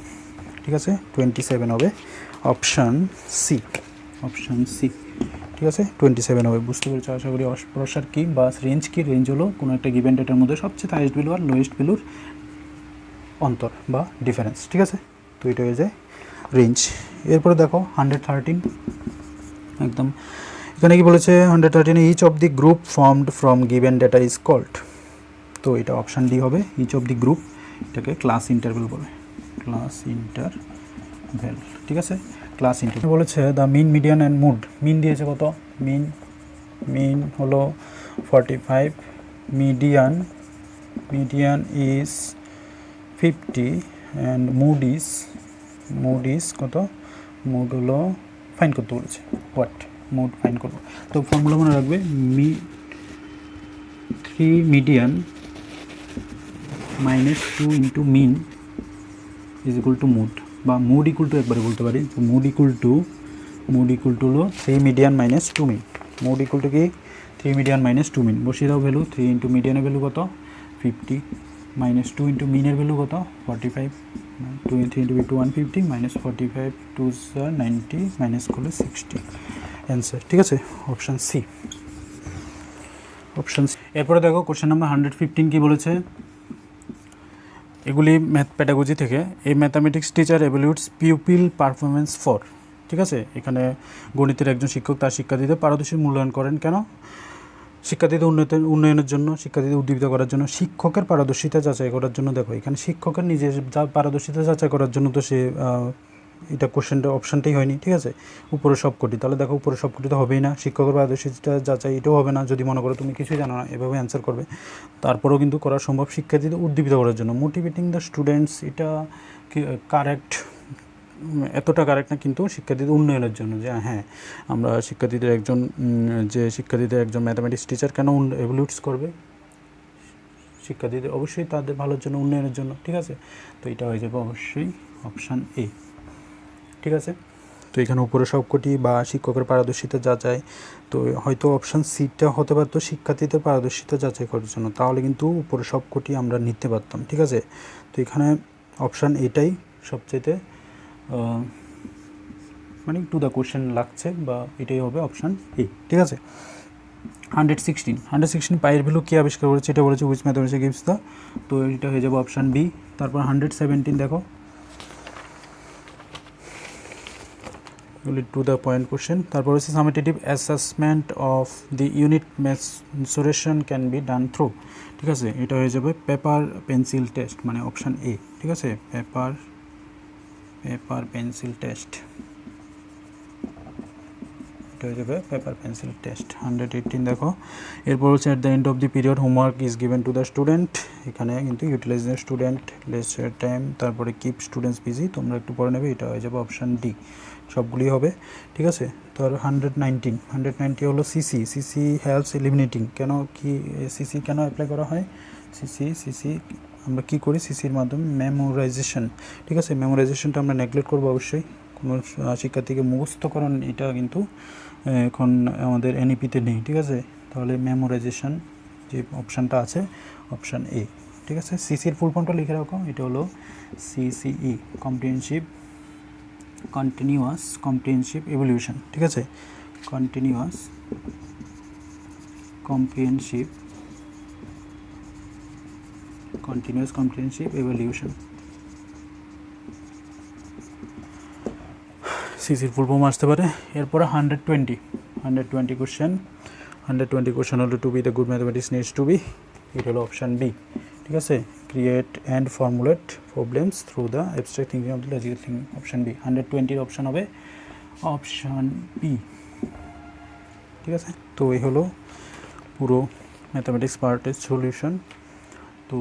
ঠিক আছে, 27 হবে অপশান সি, ঠিক আছে, 27 হবে। বুঝতে পেরেছো আশা করি। প্রসার কী বা রেঞ্জ কী, রেঞ্জ হলো কোনো একটা গিভেন ডেটার মধ্যে সবচেয়ে হাইয়েস্ট ভ্যালু আর লোয়েস্ট ভ্যালুর অন্তর বা ডিফারেন্স, ঠিক আছে, তো এটা হয়ে যায় রেঞ্জ। এরপরে দেখো 113, একদম এখানে কি বলেছে 113 each of the group formed from given data is called, তো এটা অপশান ডি হবে, ইচ অফ দি গ্রুপ, এটাকে ক্লাস ইন্টারভ্যাল বলে, ক্লাস ইন্টারভ্যাল, ঠিক আছে, ক্লাস ইন্টারভ্যাল। বলেছে the mean, median and mode, mean দিয়েছে কত, মিন হলো 45, median is 50 and mode is কত, মুড হলো ফাইন করতে বলেছে, হোয়াট মুড ফাইন করবো, তো ফর্মুলা মনে রাখবে 3 median minus 2 into mean is equal to mode, বা মুড ইকুয়াল টু একবারে বলতে পারি, তো মুড ইকুয়াল টু হলো 3 median minus 2 mean, mode equal to কি 3 মিডিয়ান মাইনাস 2 মিন, বসিয়ে দাও ভ্যালু, 3 ইন্টু মিডিয়ানের ভ্যালু কত 50 মাইনাস 2 ইন্টু মিনের ভ্যালু কত 45, 2 3 ইন্টু 150 মাইনাস 45, 2 90 মাইনাস করলে 60, অ্যান্সার, ঠিক আছে, অপশান সি, অপশান সি। এরপরে দেখো কোশ্চেন নাম্বার 115 কী বলেছে, এগুলি ম্যাথ প্যাডাগজি থেকে, এই mathematics teacher evaluates pupil performance for, ঠিক আছে, এখানে গণিতের একজন শিক্ষক তার শিক্ষার্থীদের পারদর্শী মূল্যায়ন করেন কেন, শিক্ষার্থীদের উন্নয়নের জন্য, শিক্ষার্থীদের উদ্দীপিত করার জন্য, শিক্ষকের পারদর্শিতা যাচাই করার জন্য। দেখো এখানে শিক্ষকের নিজের পারদর্শিতা যাচাই করার জন্য তো সে এটা কোশ্চেনটা অপশানটাই হয়নি, ঠিক আছে, উপরে সবকটি, তাহলে দেখো উপরে সবকটি তো হবেই না, শিক্ষকের পারদর্শিতা যাচাই এটাও হবে না, যদি মনে করো তুমি কিছুই জানো না এভাবে অ্যান্সার করবে, তারপরেও কিন্তু করা সম্ভব শিক্ষার্থীদের উদ্দীপিত করার জন্য, মোটিভেটিং দ্য স্টুডেন্টস, এটা কারেক্ট, এতটা কারেক্ট না, কিন্তু শিক্ষার্থীদের উন্নয়নের জন্য, যে হ্যাঁ আমরা শিক্ষার্থীদের একজন ম্যাথামেটিক্স টিচার কেন এভ্যালুয়েটস করবে, শিক্ষার্থীদের অবশ্যই তাদের ভালোর জন্য, উন্নয়নের জন্য, ঠিক আছে, তো এটা হয়ে যাবে অবশ্যই অপশান এ, ঠিক আছে। তো এখানে উপরে সবকটি বা শিক্ষকের পারদর্শিতা যাচাই, তো হয়তো অপশান সিটা হতে পারতো শিক্ষার্থীদের পারদর্শিতা যাচাই করার জন্য, তাহলে কিন্তু উপরে সবকটি আমরা নিতে পারতাম, ঠিক আছে। তো এখানে অপশান এটাই সবচেয়ে মানে টু দ্য কোশ্চেন লাগছে, বা এটাই হবে অপশান এ, ঠিক আছে। 116 পাইয়ের ভ্যালু কে আবিষ্কার করেছে, এটা বলেছে উইচ ম্যাথমেটিক্স গিভস দ্য, তো এটা হয়ে যাবে অপশান বি। তারপর 117 দেখো, টু দ্য পয়েন্ট কোশ্চেন। তারপর হচ্ছে summative assessment of the unit menstruation can be done through, ঠিক আছে, এটা হয়ে যাবে পেপার পেন্সিল টেস্ট, মানে অপশান এ, ঠিক আছে, পেপার পেন্সিল টেস্ট, এটা হয়ে যাবে পেপার পেন্সিল টেস্ট। 118 দেখো, এরপর হচ্ছে at the end of the period homework is given to the student. এখানে কিন্তু utilize the student, lecture time, তারপরে কিপ স্টুডেন্টস বিজি, তোমরা একটু পড়ে নেবে, এটা হয়ে যাবে অপশান ডি, সবগুলি হবে। ঠিক আছে, তো আর 190 হলো সিসি। সিসি হেল্পস এলিমিনেটিং, কেন কি সিসি কেন অ্যাপ্লাই করা হয়? সিসি আমরা কী করি সিসির মাধ্যমে? মেমোরাইজেশন। ঠিক আছে, মেমোরাইজেশনটা আমরা নেগলেক্ট করবো অবশ্যই, কোনো শিক্ষার্থীকে মুখস্থকরণ এটা কিন্তু এখন আমাদের এনইপিতে নেই। ঠিক আছে, তাহলে মেমোরাইজেশন যে অপশানটা আছে অপশান এ। ঠিক আছে, সিসির ফুল ফর্মটা লিখে রাখো, এটা হলো সিসিই, কন্টিনিউয়াস এভলিউশন। ঠিক আছে, কন্টিনিউয়াস কম্প্রিহেনসিভ এভলিউশন, সিসির ফুল ফর্ম আসতে পারে। এরপরে 120 কোশ্চেন হলো to be the good mathematics needs to be, এটা হলো অপশান বি। ঠিক আছে, create and formulate problems through the abstract thinking of the logical thinking, option B. 120 option হবে অপশান বি। ঠিক আছে, তো এই হলো পুরো ম্যাথামেটিক্স পার্টের সলিউশন। তো